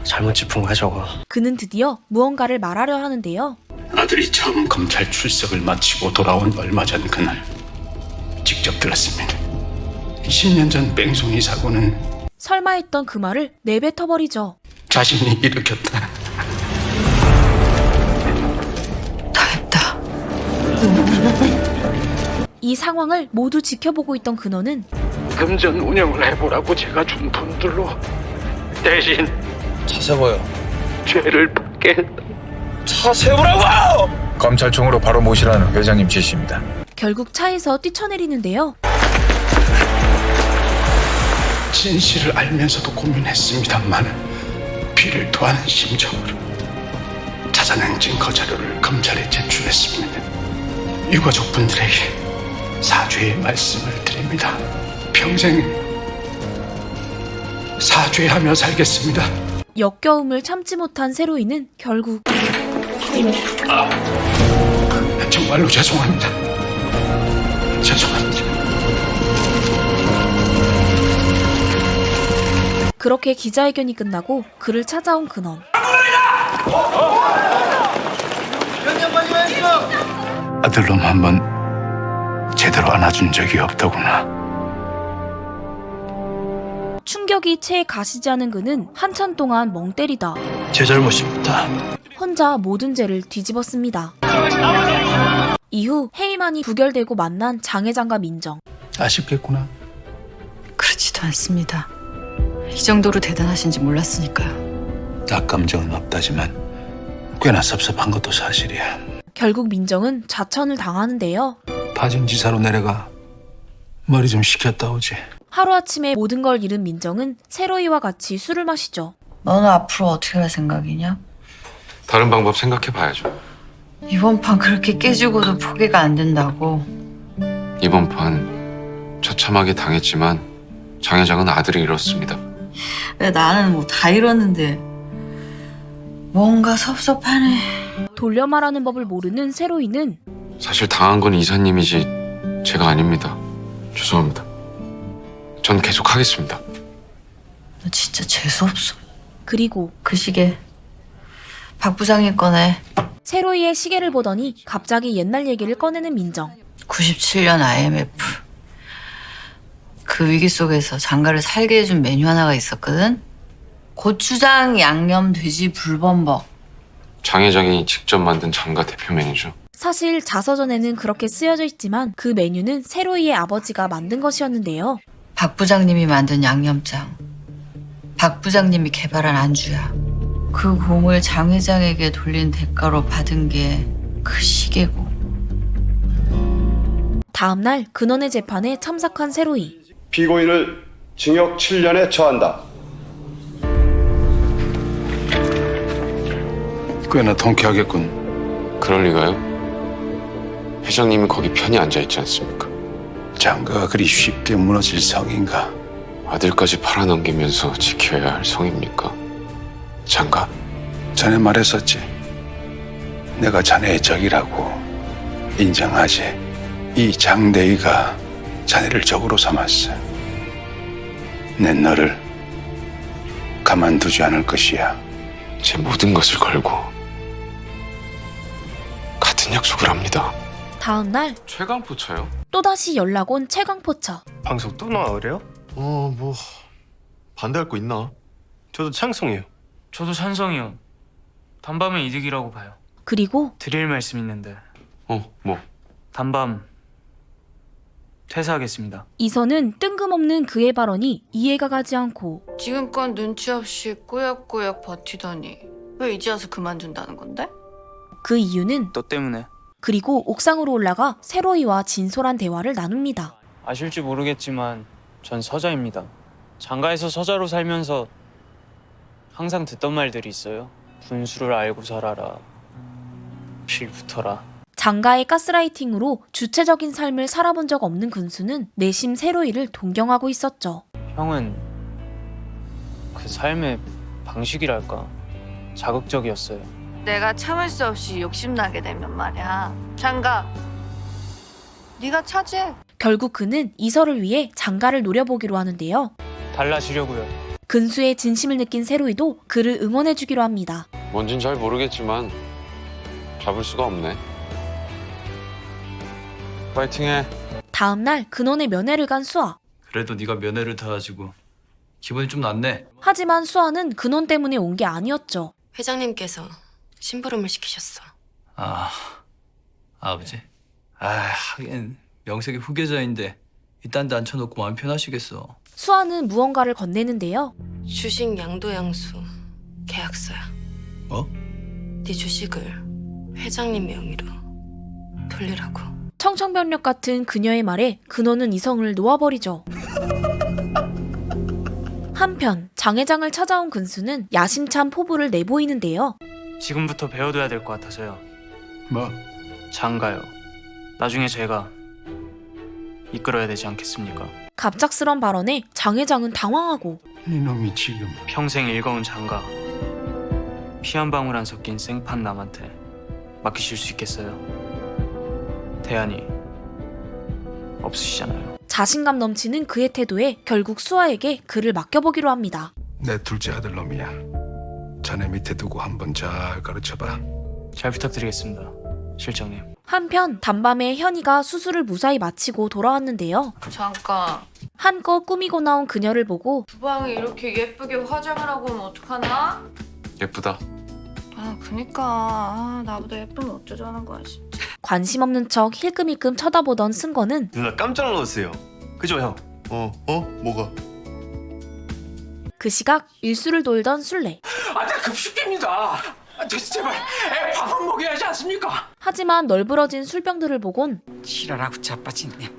잘못 짚은 거야 저거. 그는 드디어 무언가를 말하려 하는데요. 아들이 처음 검찰 출석을 마치고 돌아온 얼마 전 그날 직접 들었습니다. 10년 전 뺑송이 사고는 설마 했던 그 말을 내뱉어버리죠. 자신이 일으켰다. 당했다. 이 상황을 모두 지켜보고 있던 근원은 금전 운영을 해보라고 제가 준 돈들로 대신 차 세워요. 죄를 받게 했다. 차 세우라고! 검찰총으로 바로 모시라는 회장님 지시입니다. 결국 차에서 뛰쳐내리는데요. 진실을 알면서도 고민했습니다만 피를 토하는 심정으로 찾아낸 증거 자료를 검찰에 제출했습니다. 유가족분들에게 사죄의 말씀을 드립니다. 평생 사죄하며 살겠습니다. 역겨움을 참지 못한 세로이는 결국 정말로 죄송합니다. 죄송합니다. 그렇게 기자회견이 끝나고 그를 찾아온 근원. 아들놈 한번 제대로 안아준 적이 없더구나. 충격이 채 가시지 않은 그는 한참 동안 멍 때리다 제 잘못입니다. 혼자 모든 죄를 뒤집었습니다. 이후 해임안이 부결되고 만난 장 회장과 민정. 아쉽겠구나. 그렇지도 않습니다. 이 정도로 대단하신지 몰랐으니까요. 악감정은 없다지만 꽤나 섭섭한 것도 사실이야. 결국 민정은 좌천을 당하는데요. 파진지사로 내려가 머리 좀 식혔다 오지. 하루아침에 모든 걸 잃은 민정은 세로이와 같이 술을 마시죠. 너는 앞으로 어떻게 할 생각이냐? 다른 방법 생각해봐야죠. 이번 판 그렇게 깨지고도 포기가 안 된다고. 이번 판 처참하게 당했지만 장 회장은 아들을 잃었습니다. 왜 나는 뭐 다 잃었는데 뭔가 섭섭하네. 돌려 말하는 법을 모르는 세로이는 사실 당한 건 이사님이지 제가 아닙니다. 죄송합니다. 전 계속 하겠습니다. 너 진짜 재수없어. 그리고 그 시계 박 부장이 꺼내. 세로이의 시계를 보더니 갑자기 옛날 얘기를 꺼내는 민정. 97년 IMF. 그 위기 속에서 장가를 살게 해준 메뉴 하나가 있었거든. 고추장 양념 돼지 불범벅. 장 회장이 직접 만든 장가 대표 메뉴죠. 사실 자서전에는 그렇게 쓰여져 있지만 그 메뉴는 세로이의 아버지가 만든 것이었는데요. 박 부장님이 만든 양념장. 박 부장님이 개발한 안주야. 그 공을 장 회장에게 돌린 대가로 받은 게 그 시계고. 다음날 근원의 재판에 참석한 세로이. 피고인을 징역 7년에 처한다. 꽤나 통쾌하겠군. 그럴 리가요? 회장님이 거기 편히 앉아있지 않습니까? 장가가 그리 쉽게 무너질 성인가? 아들까지 팔아넘기면서 지켜야 할 성입니까? 장가? 전에 말했었지. 내가 자네의 적이라고 인정하지. 이 장대희가 자네를 적으로 삼았어. 내 너를 가만두지 않을 것이야. 제 모든 것을 걸고 같은 약속을 합니다. 다음날 최강포차요? 또다시 연락 온 최강포차. 방송 또 나와 그래요? 뭐 반대할 거 있나? 저도 찬성해요. 저도 찬성이요. 단밤은 이득이라고 봐요. 그리고 드릴 말씀 있는데. 뭐? 단밤 퇴사하겠습니다. 이선은 뜬금없는 그의 발언이 이해가 가지 않고 지금껏 눈치 없이 꾸역꾸역 버티더니 왜 이제 와서 그만둔다는 건데? 그 이유는 너 때문에. 그리고 옥상으로 올라가 세로이와 진솔한 대화를 나눕니다. 아실지 모르겠지만 전 서자입니다. 장가에서 서자로 살면서 항상 듣던 말들이 있어요. 분수를 알고 살아라. 필부터라. 장가의 가스라이팅으로 주체적인 삶을 살아본 적 없는 근수는 내심 세로이를 동경하고 있었죠. 형은 그 삶의 방식이랄까 자극적이었어요. 내가 참을 수 없이 욕심나게 되면 말이야. 장가, 네가 차지해. 결국 그는 이설을 위해 장가를 노려보기로 하는데요. 달라지려고요. 근수의 진심을 느낀 세로이도 그를 응원해주기로 합니다. 뭔진 잘 모르겠지만 잡을 수가 없네. 파이팅해. 다음날 근원의 면회를 간 수아. 그래도 네가 면회를 타가지고 기분이 좀 낫네. 하지만 수아는 근원 때문에 온 게 아니었죠. 회장님께서 심부름을 시키셨어. 아, 아버지? 하긴 명색이 후계자인데 이딴 데 앉혀놓고 마음 편하시겠어. 수아는 무언가를 건네는데요. 주식 양도양수 계약서야. 뭐? 네 주식을 회장님 명의로 돌리라고. 청천벽력 같은 그녀의 말에 근원은 이성을 놓아버리죠. 한편 장 회장을 찾아온 근수는 야심찬 포부를 내보이는데요. 지금부터 배워둬야 될 것 같아서요. 뭐? 장가요. 나중에 제가 이끌어야 되지 않겠습니까? 갑작스런 발언에 장 회장은 당황하고 이놈이 지금 평생 일거운 장가 피 한 방울 안 섞인 생판 남한테 맡기실 수 있겠어요? 대안이 없으시잖아요. 자신감 넘치는 그의 태도에 결국 수아에게 그를 맡겨보기로 합니다. 내 둘째 아들 놈이야. 자네 밑에 두고 한번 잘 가르쳐봐. 잘 부탁드리겠습니다, 실장님. 한편 단밤에 현이가 수술을 무사히 마치고 돌아왔는데요. 잠깐. 한껏 꾸미고 나온 그녀를 보고 주방에 이렇게 예쁘게 화장을 하고 오면 어떡하나? 예쁘다. 그니까 나보다 예쁘면 어쩌자는 거야 진짜. 관심 없는 척 힐끔힐끔 쳐다보던 승건은 누나 깜짝 놀랐어요. 그죠 형? 뭐가? 그 시각 일수를 돌던 술래. 나 급식입니다. 됐어 제발 밥은 먹여야 하지 않습니까? 하지만 널브러진 술병들을 보곤 지랄하고 자빠졌네.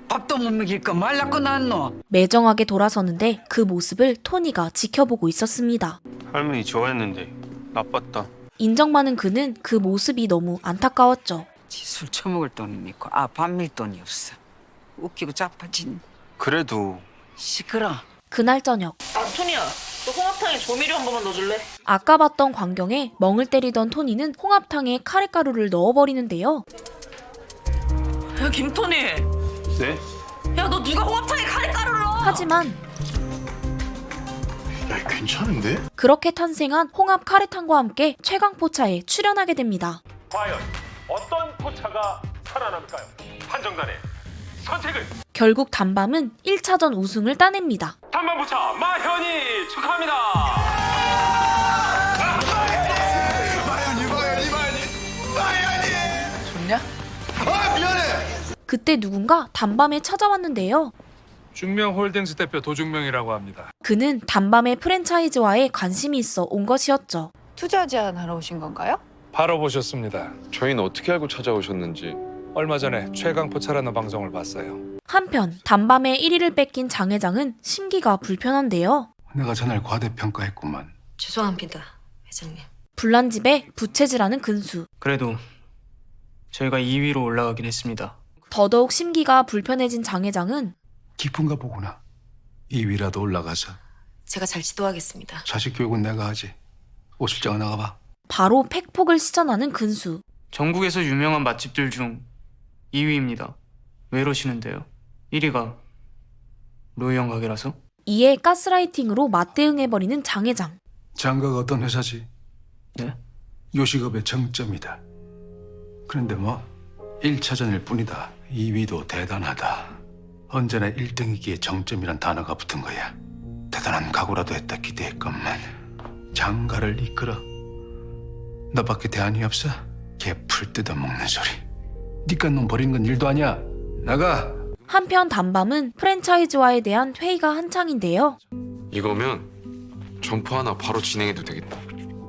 밥도 못 먹일 거 말라고 낳노. 매정하게 돌아서는데 그 모습을 토니가 지켜보고 있었습니다. 할머니 좋아했는데 나빴다. 인정 많은 그는 그 모습이 너무 안타까웠죠. 술 처먹을 돈은 있고 밥 밀 돈이 없어. 웃기고 자빠진. 그래도 시끄러. 그날 저녁 토니야, 너 홍합탕에 조미료 한 번만 넣어줄래? 아까 봤던 광경에 멍을 때리던 토니는 홍합탕에 카레가루를 넣어버리는데요. 야 김토니, 네? 야 너 누가 홍합탕에 카레가루를 넣어? 하지만 야 괜찮은데? 그렇게 탄생한 홍합 카레탕과 함께 최강포차에 출연하게 됩니다. 과연 어떤 포차가 살아남을까요? 판정단의 선택은 결국 단밤은 1차전 우승을 따냅니다. 단반포차 마현이 축하합니다. 그때 누군가 단밤에 찾아왔는데요. 중명홀딩스 대표 도중명이라고 합니다. 그는 단밤의 프랜차이즈화에 관심이 있어 온 것이었죠. 투자 제안하러 오신 건가요? 바로 보셨습니다. 저희는 어떻게 알고 찾아오셨는지. 얼마 전에 최강포차라는 방송을 봤어요. 한편 단밤에 1위를 뺏긴 장 회장은 심기가 불편한데요. 내가 전날 과대평가했구만. 죄송합니다, 회장님. 불난 집에 부채질하는 근수. 그래도 저희가 2위로 올라가긴 했습니다. 더더욱 심기가 불편해진 장 회장은 기쁜가 보구나. 2위라도 올라가서. 제가 잘 지도하겠습니다. 자식 교육은 내가 하지. 오 실장은 나가봐. 바로 팩폭을 시전하는 근수. 전국에서 유명한 맛집들 중 2위입니다. 왜 이러시는데요? 1위가 로이 형 가게라서? 이에 가스라이팅으로 맞대응해버리는 장 회장. 장가가 어떤 회사지? 네? 요식업의 정점이다. 그런데 뭐 1차전일 뿐이다. 2위도 대단하다. 언제나 1등이기에 정점이란 단어가 붙은 거야. 대단한 각오라도 했다 기대했건만 장가를 이끌어. 너밖에 대안이 없어? 개 풀 뜯어먹는 소리. 니깟 놈 버린 건 일도 아니야. 나가. 한편 단밤은 프랜차이즈화에 대한 회의가 한창인데요. 이거면 점포 하나 바로 진행해도 되겠다.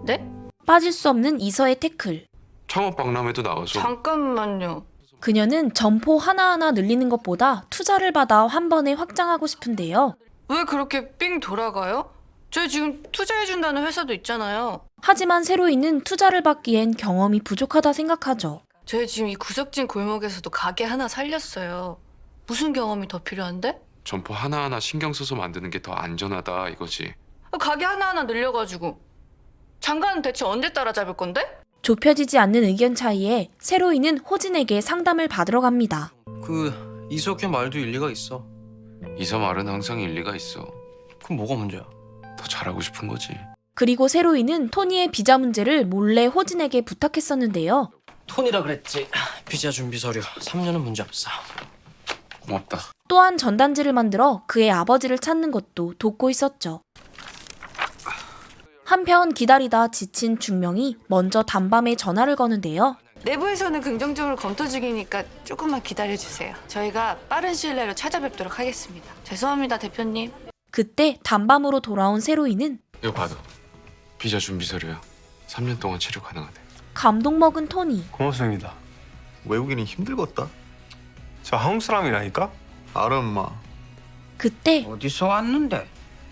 네? 빠질 수 없는 이서의 태클. 창업 박람회도 나와서. 잠깐만요. 그녀는 점포 하나하나 늘리는 것보다 투자를 받아 한 번에 확장하고 싶은데요. 왜 그렇게 삥 돌아가요? 저희 지금 투자해준다는 회사도 있잖아요. 하지만 새로 있는 투자를 받기엔 경험이 부족하다 생각하죠. 저희 지금 이 구석진 골목에서도 가게 하나 살렸어요. 무슨 경험이 더 필요한데? 점포 하나하나 신경 써서 만드는 게 더 안전하다 이거지. 가게 하나하나 늘려가지고 장가는 대체 언제 따라잡을 건데? 좁혀지지 않는 의견 차이에 새로이는 호진에게 상담을 받으러 갑니다. 그 이석현 말도 일리가 있어. 이서 말은 항상 일리가 있어. 그럼 뭐가 문제야? 더 잘하고 싶은 거지. 그리고 새로이는 토니의 비자 문제를 몰래 호진에게 부탁했었는데요. 톤이라 그랬지. 비자 준비 서류 3년은 문제 없어. 고맙다. 또한 전단지를 만들어 그의 아버지를 찾는 것도 돕고 있었죠. 한편 기다리다 지친 중명이 먼저 단밤에 전화를 거는데요. 내부에서는 긍정적으로 검토 중이니까 조금만 기다려주세요. 저희가 빠른 시일 내로 찾아뵙도록 하겠습니다. 죄송합니다, 대표님. 그때 단밤으로 돌아온 새로이는 이거 받아. 비자 준비 서류야. 3년 동안 체류 가능하대. 감동 먹은 토니. 고맙습니다. 외국인이 힘들겠다. 저 한국 사람이라니까? 알아 엄마. 그때 어디서 왔는데?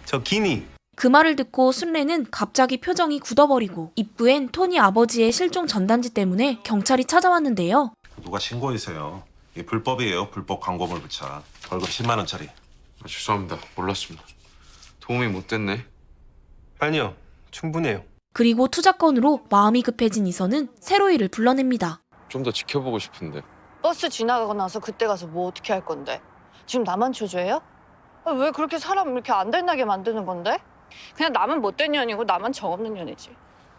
저 기니. 그 말을 듣고 순례는 갑자기 표정이 굳어버리고 입구엔 토니 아버지의 실종 전단지 때문에 경찰이 찾아왔는데요. 누가 신고해서요. 이게 불법이에요. 불법 광고물 부착. 벌금 10만 원짜리. 죄송합니다. 몰랐습니다. 도움이 못 됐네. 아니요. 충분해요. 그리고 투자건으로 마음이 급해진 이서는 새로이를 불러냅니다. 좀 더 지켜보고 싶은데. 버스 지나가고 나서 그때 가서 뭐 어떻게 할 건데? 지금 나만 초조해요? 왜 그렇게 사람 이렇게 안 된나게 만드는 건데? 그냥 나만 못된 년이고 나만 정없는 년이지.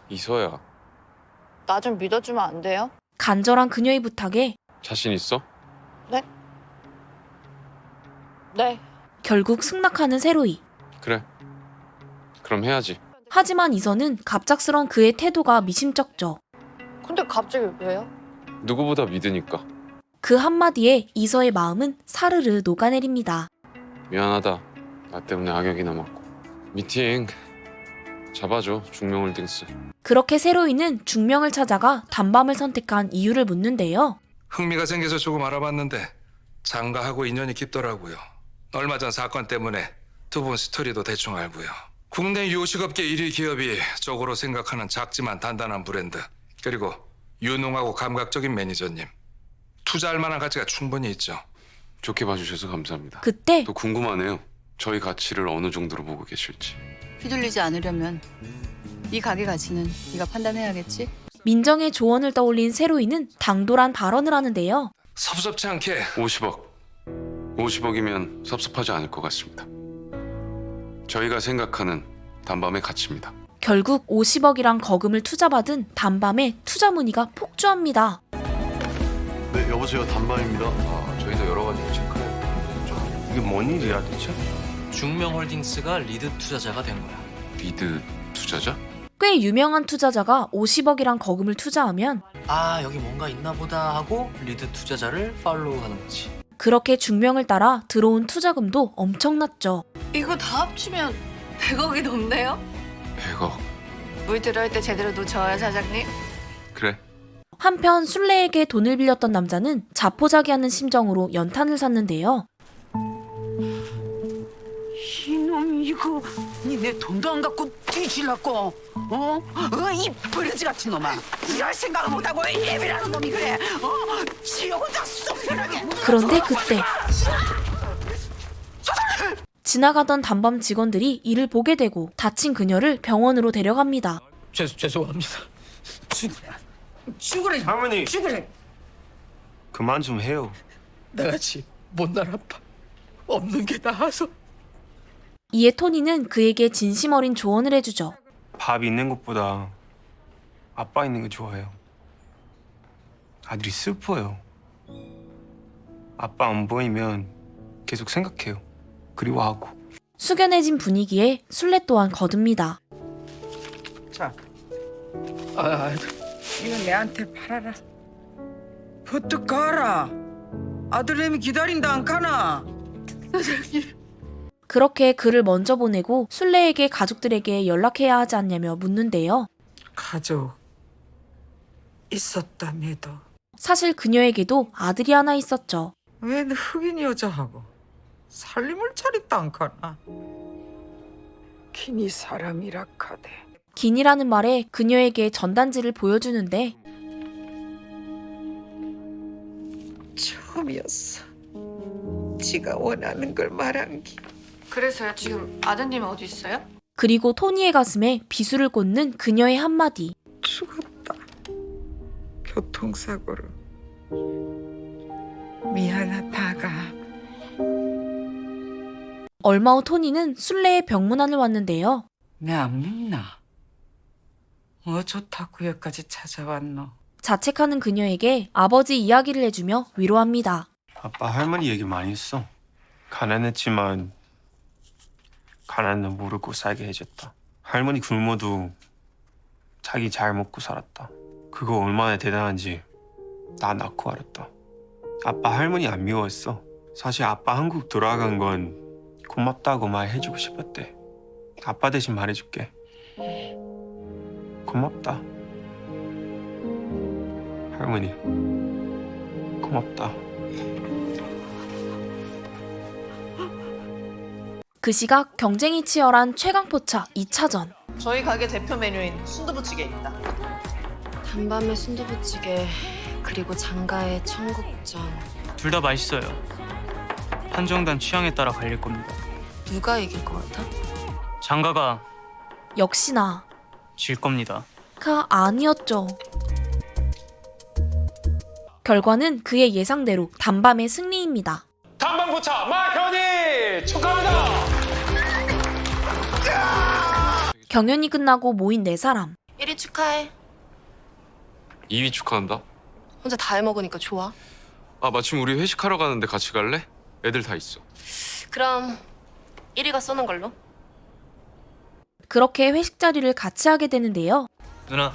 이서야. 나 좀 믿어주면 안 돼요? 간절한 그녀의 부탁에 자신 있어? 네. 네. 결국 승낙하는 새로이. 그래. 그럼 해야지. 하지만 이서는 갑작스런 그의 태도가 미심쩍죠. 근데 갑자기 왜요? 누구보다 믿으니까. 그 한마디에 이서의 마음은 사르르 녹아내립니다. 미안하다. 나 때문에 악역이나 맞고. 미팅 잡아줘. 중명홀딩스. 그렇게 새로이는 중명을 찾아가 단밤을 선택한 이유를 묻는데요. 흥미가 생겨서 조금 알아봤는데 장가하고 인연이 깊더라고요. 얼마 전 사건 때문에 두 분 스토리도 대충 알고요. 국내 요식업계 1위 기업이 쪽으로 생각하는 작지만 단단한 브랜드, 그리고 유능하고 감각적인 매니저님. 투자할 만한 가치가 충분히 있죠. 좋게 봐주셔서 감사합니다. 그때 또 궁금하네요. 저희 가치를 어느 정도로 보고 계실지. 휘둘리지 않으려면 이 가게 가치는 네가 판단해야겠지? 민정의 조언을 떠올린 새로이는 당돌한 발언을 하는데요. 섭섭치 않게 50억. 50억이면 섭섭하지 않을 것 같습니다. 저희가 생각하는 단밤의 가치입니다. 결국 50억이란 거금을 투자받은 단밤에 투자 문의가 폭주합니다. 네, 여보세요. 단밤입니다. 저희도 여러 가지로 체크해요. 이게 뭔 일이야, 대체? 중명홀딩스가 리드 투자자가 된 거야. 리드 투자자? 꽤 유명한 투자자가 50억이란 거금을 투자하면 아 여기 뭔가 있나 보다 하고 리드 투자자를 팔로우하는 거지. 그렇게 중명을 따라 들어온 투자금도 엄청났죠. 이거 다 합치면 100억이 넘네요? 100억. 물 들어올 때 제대로 놓쳐요, 사장님. 그래. 한편 순례에게 돈을 빌렸던 남자는 자포자기하는 심정으로 연탄을 샀는데요. 이놈 이거 니네 돈도 안 갖고 뒤질라고 이 버러지 같은 놈아 이럴 생각을 못하고 예비라는 놈이 그래 지 혼자 쏙 편하게. 그런데 그때 지나가던 단밤 직원들이 이를 보게 되고 다친 그녀를 병원으로 데려갑니다. 죄송합니다. 죽으래 할머니. 죽으래. 그만 좀 해요. 나같이 못난 아빠 없는 게 나아서. 이에 토니는 그에게 진심 어린 조언을 해주죠. 밥 있는 것보다 아빠 있는 거 좋아해요. 아들이 슬퍼요. 아빠 안 보이면 계속 생각해요. 그리워하고. 숙연해진 분위기에 순례 또한 거듭니다. 자, 이거 내한테 팔아라. 버뜩 가라. 아들내미 기다린다 안 가나? 그렇게 그를 먼저 보내고 순례에게 가족들에게 연락해야 하지 않냐며 묻는데요. 가족 있었다며도 사실 그녀에게도 아들이 하나 있었죠. 왜 흑인 여자하고 살림을 차렸다 안 가나? 괜히 사람이라 카대. 긴이라는 말에 그녀에게 전단지를 보여주는데 처음이었어. 지가 원하는 걸 말한 게. 그래서요, 지금 아드님은 어디 있어요? 그리고 토니의 가슴에 비수를 꽂는 그녀의 한마디. 죽었다. 교통사고로. 미안하다가. 얼마 후 토니는 순례의 병문안을 왔는데요. 내 안 믿나? 좋다고 여기까지 찾아왔노? 자책하는 그녀에게 아버지 이야기를 해주며 위로합니다. 아빠 할머니 얘기 많이 했어. 가난했지만 가난은 모르고 살게 해줬다. 할머니 굶어도 자기 잘 먹고 살았다. 그거 얼마나 대단한지 나 낳고 알았다. 아빠 할머니 안 미워했어. 사실 아빠 한국 돌아간 건 고맙다고 말해주고 싶었대. 아빠 대신 말해줄게. 고맙다. 할머니 고맙다. 그 시각 경쟁이 치열한 최강포차 2차전. 저희 가게 대표 메뉴인 순두부찌개입니다. 단밤에 순두부찌개 그리고 장가의 청국장. 둘 다 맛있어요. 한정단 취향에 따라 갈릴 겁니다. 누가 이길 것 같아? 장가가 역시나 질 겁니다. 아니었죠. 결과는 그의 예상대로 단밤의 승리입니다. 단방포차 마현이 축하합니다. 경연이 끝나고 모인 4사람. 1위 축하해. 2위 축하한다. 혼자 다 해먹으니까 좋아. 아, 마침 우리 회식하러 가는데 같이 갈래? 애들 다 있어. 그럼 1위가 쏘는 걸로. 그렇게 회식 자리를 같이 하게 되는데요. 누나,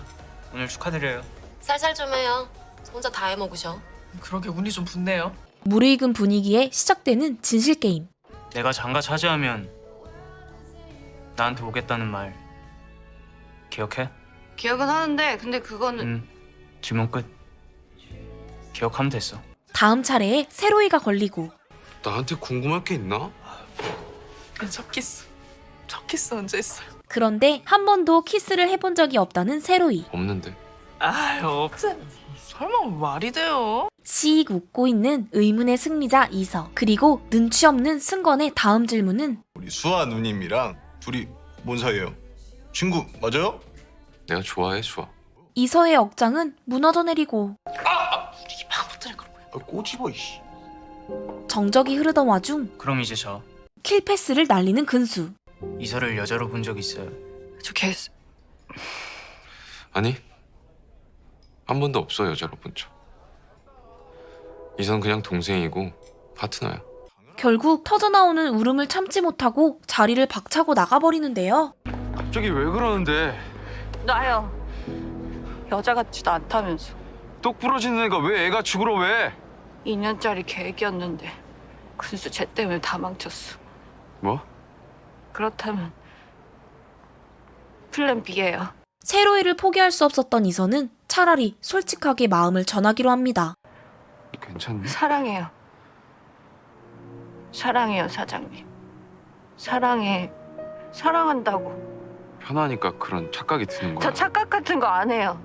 오늘 축하드려요. 살살 좀 해요. 혼자 다 해먹으셔. 그러게 운이 좀 붙네요. 무르익은 분위기에 시작되는 진실게임. 내가 장가 차지하면 나한테 오겠다는 말 기억해? 기억은 하는데, 근데 그거는 질문 끝. 기억하면 됐어. 다음 차례에 세로이가 걸리고 나한테 궁금할 게 있나? 첫 키스 언제 했어요? 그런데 한 번도 키스를 해본 적이 없다는 세로이. 없는데. 없잖아. 설마 말이 돼요? 씩 웃고 있는 의문의 승리자 이서. 그리고 눈치 없는 승건의 다음 질문은 우리 수아 누님이랑 둘이 뭔 사이예요? 친구 맞아요? 내가 좋아해, 수아. 이서의 억장은 무너져 내리고 이 바보들이 그런 거야. 꼬집어 이씨. 정적이 흐르던 와중 그럼 이제 저 킬패스를 날리는 근수. 이서를 여자로 본 적 있어요? 저 걔... 아니, 한 번도 없어, 여자로 본 적. 이선 그냥 동생이고 파트너야. 결국 터져나오는 울음을 참지 못하고 자리를 박차고 나가버리는데요. 갑자기 왜 그러는데? 나요. 여자 같지도 않다면서. 똑 부러지는 애가 왜 애가 죽으러 왜? 2년짜리 계획이었는데 근수 쟤 때문에 다 망쳤어. 뭐? 그렇다면 플랜 B예요. 세로이를 포기할 수 없었던 이선은 차라리 솔직하게 마음을 전하기로 합니다. 괜찮니? 사랑해요. 사랑해요, 사장님. 사랑해. 사랑한다고. 편하니까 그런 착각이 드는 거야. 저 착각 같은 거 안 해요.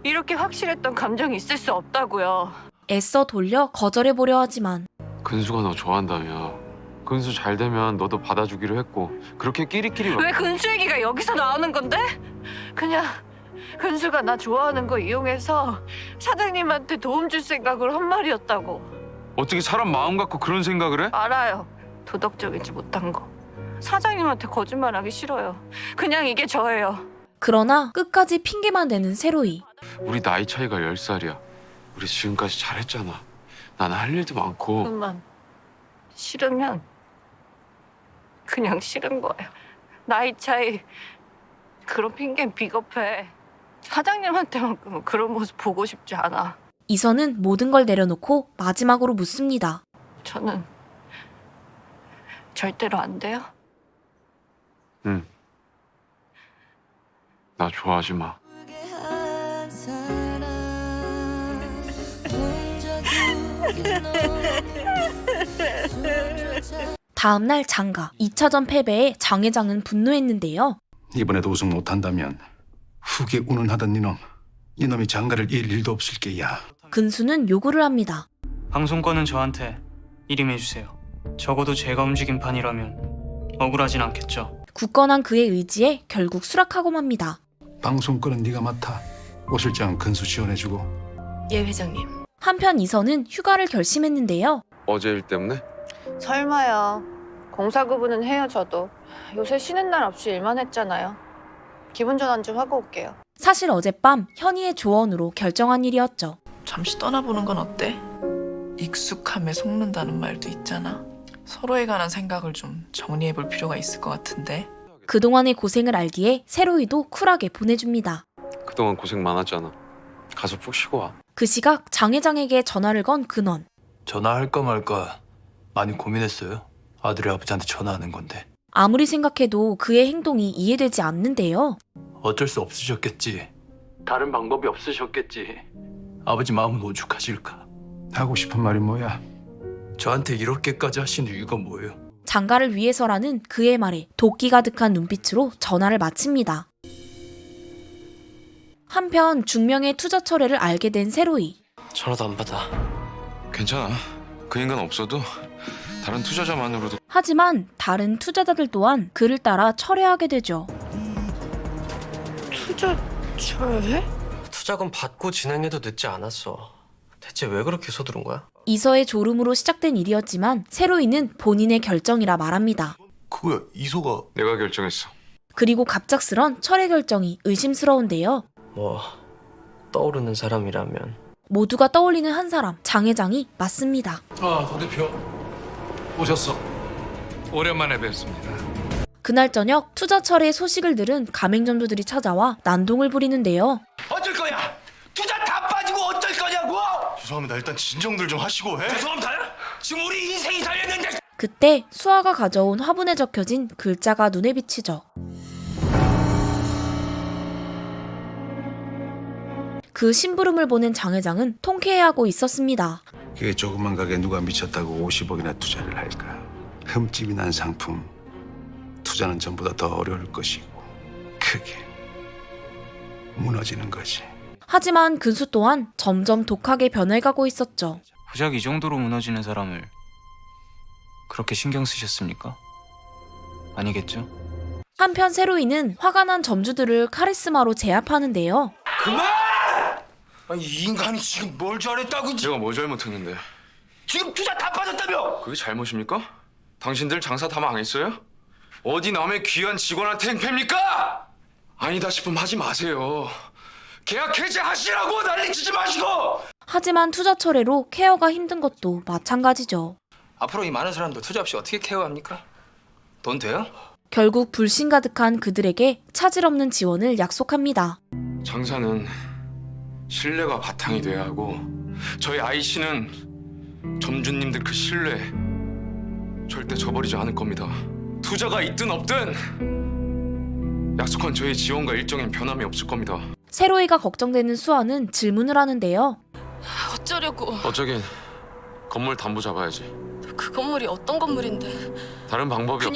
이렇게 확실했던 감정이 있을 수 없다고요. 애써 돌려 거절해보려 하지만 근수가 너 좋아한다며. 근수 잘 되면 너도 받아주기로 했고 그렇게 끼리끼리 왜 근수 얘기가 여기서 나오는 건데? 그냥 근수가 나 좋아하는 거 이용해서 사장님한테 도움 줄 생각으로 한 말이었다고. 어떻게 사람 마음 갖고 그런 생각을 해? 알아요. 도덕적이지 못한 거. 사장님한테 거짓말하기 싫어요. 그냥 이게 저예요. 그러나 끝까지 핑계만 대는 세로이. 우리 나이 차이가 10살이야. 우리 지금까지 잘했잖아. 나는 할 일도 많고. 그만. 싫으면 그냥 싫은 거예요. 나이 차이 그런 핑계는 비겁해. 사장님한테만큼은 그런 모습 보고 싶지 않아. 이선은 모든 걸 내려놓고 마지막으로 묻습니다. 저는 절대로 안 돼요. 응. 나 좋아하지 마. 다음날 장가 2차전 패배에 장 회장은 분노했는데요. 이번에도 우승 못한다면 후계 운운하던 이놈이 장가를 이을 일도 없을 게야. 근수는 요구를 합니다. 방송권은 저한테 일임해주세요. 적어도 제가 움직인 판이라면 억울하진 않겠죠. 굳건한 그의 의지에 결국 수락하고 맙니다. 방송권은 네가 맡아. 오 실장 근수 지원해주고. 예, 회장님. 한편 이선은 휴가를 결심했는데요. 어제 일 때문에? 설마요. 공사구분은 해요, 저도. 요새 쉬는 날 없이 일만 했잖아요. 기분 전환 좀 하고 올게요. 사실 어젯밤 현이의 조언으로 결정한 일이었죠. 잠시 떠나보는 건 어때? 익숙함에 속는다는 말도 있잖아. 서로에 관한 생각을 좀 정리해볼 필요가 있을 것 같은데. 그동안의 고생을 알기에 세로이도 쿨하게 보내줍니다. 그동안 고생 많았잖아. 가서 푹 쉬고 와. 그 시각 장 회장에게 전화를 건 근원. 전화할까 말까 많이 고민했어요. 아들이 아버지한테 전화하는 건데. 아무리 생각해도 그의 행동이 이해되지 않는데요. 어쩔 수 없으셨겠지. 다른 방법이 없으셨겠지. 아버지 마음은 오죽하실까. 하고 싶은 말이 뭐야? 저한테 이렇게까지 하신 이유가 뭐예요? 장가를 위해서라는 그의 말에 도끼 가득한 눈빛으로 전화를 마칩니다. 한편 중명의 투자 철회를 알게 된 세로이. 전화도 안 받아. 괜찮아. 그 인간 없어도 다른 투자자만으로도. 하지만 다른 투자자들 또한 그를 따라 철회하게 되죠. 투자 철회? 투자금 받고 진행해도 늦지 않았어. 대체 왜 그렇게 서두른 거야? 이서의 졸음으로 시작된 일이었지만 세로이는 본인의 결정이라 말합니다. 그거야 이소가. 내가 결정했어. 그리고 갑작스런 철회 결정이 의심스러운데요. 뭐 떠오르는 사람이라면. 모두가 떠올리는 한 사람, 장 회장이 맞습니다. 동 대표 오셨어. 오랜만에 뵙습니다. 그날 저녁 투자 철회 소식을 들은 가맹점주들이 찾아와 난동을 부리는데요. 어쩔 거야? 투자 다 빠지고 어쩔 거냐고? 죄송합니다. 일단 진정들 좀 하시고 해. 죄송합니다. 지금 우리 인생이 달렸는데. 그때 수아가 가져온 화분에 적혀진 글자가 눈에 비치죠. 그 심부름을 보낸 장 회장은 통쾌해하고 있었습니다. 그게 조그만 가게 누가 미쳤다고 50억이나 투자를 할까? 흠집이 난 상품. 투자는 전보다 더 어려울 것이고 크게 무너지는 거지. 하지만 근수 또한 점점 독하게 변해가고 있었죠. 고작 이 정도로 무너지는 사람을 그렇게 신경 쓰셨습니까? 아니겠죠? 한편 세로이는 화가 난 점주들을 카리스마로 제압하는데요. 그만! 아니, 이 인간이 지금 뭘 잘했다고? 내가 뭘 잘못했는데? 지금 투자 다 빠졌다며? 그게 잘못입니까? 당신들 장사 다 망했어요? 어디 남의 귀한 직원한테 행패입니까? 아니다 싶으면 하지 마세요. 계약 해지하시라고 난리치지 마시고! 하지만 투자 철회로 케어가 힘든 것도 마찬가지죠. 앞으로 이 많은 사람들 투자 없이 어떻게 케어합니까? 돈 돼요? 결국 불신 가득한 그들에게 차질 없는 지원을 약속합니다. 장사는 신뢰가 바탕이 돼야 하고 저희 아이씨는 점주님들 그 신뢰 절대 저버리지 않을 겁니다. 투자가 있든 없든 약속한 저희 지원과 일정엔 변함이 없을 겁니다. 세로이가 걱정되는 수아는 질문을 하는데요. 어쩌려고? 어쩌긴 건물 담보 잡아야지. 그 건물이 어떤 건물인데? 다른 방법이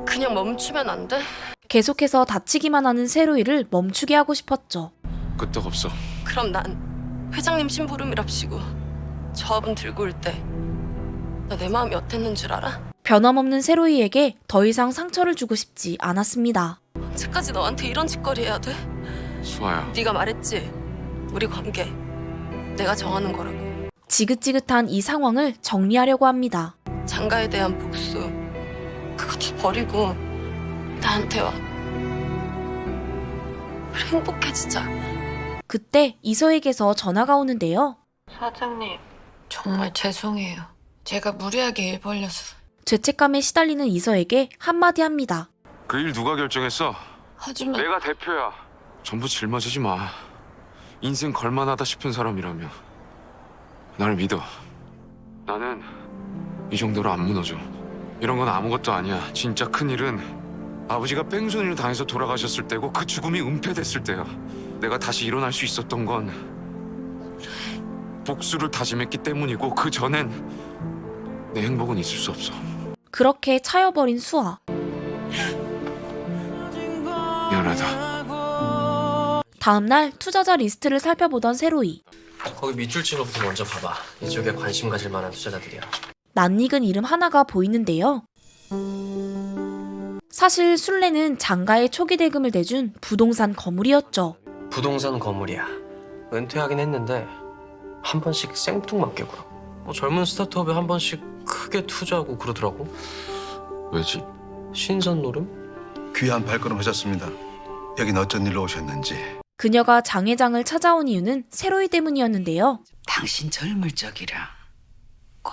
그냥 멈추면 안 돼? 계속해서 다치기만 하는 세로이를 멈추게 하고 싶었죠. 끄떡없어. 그럼 난 회장님 심부름이랍시고 저 화분 들고 올 때 너 내 마음이 어땠는 줄 알아? 변함없는 세로이에게 더 이상 상처를 주고 싶지 않았습니다. 언제까지 너한테 이런 짓거리 해야 돼? 수아야. 네가 말했지? 우리 관계 내가 정하는 거라고. 지긋지긋한 이 상황을 정리하려고 합니다. 장가에 대한 복수 그거 다 버리고 나한테 와. 우리 행복해지자. 그때 이서에게서 전화가 오는데요. 사장님, 정말 죄송해요. 제가 무리하게 일 벌려서. 죄책감에 시달리는 이서에게 한마디 합니다. 그 일 누가 결정했어? 하지만 내가 대표야. 전부 짊어지지 마. 인생 걸만하다 싶은 사람이라면 날 믿어. 나는 이 정도로 안 무너져. 이런 건 아무것도 아니야. 진짜 큰 일은 아버지가 뺑소니를 당해서 돌아가셨을 때고 그 죽음이 은폐됐을 때야. 내가 다시 일어날 수 있었던 건 복수를 다짐했기 때문이고 그 전엔 내 행복은 있을 수 없어. 그렇게 차여버린 수아. 미안하다. 다음날 투자자 리스트를 살펴보던 세로이. 거기 밑줄 친 것부터 먼저 봐봐. 이쪽에 관심 가질 만한 투자자들이야. 낯익은 이름 하나가 보이는데요. 사실 순례는 장가의 초기 대금을 대준 부동산 거물이었죠. 부동산 건물이야. 은퇴하긴 했는데 한 번씩 생뚱맞게 굴어. 뭐 젊은 스타트업에 한 번씩 크게 투자하고 그러더라고. 왜지? 신선 노름? 귀한 발걸음 하셨습니다. 여긴 어쩐 일로 오셨는지. 그녀가 장 회장을 찾아온 이유는 세로이 때문이었는데요. 당신 젊을 적이랑 꼭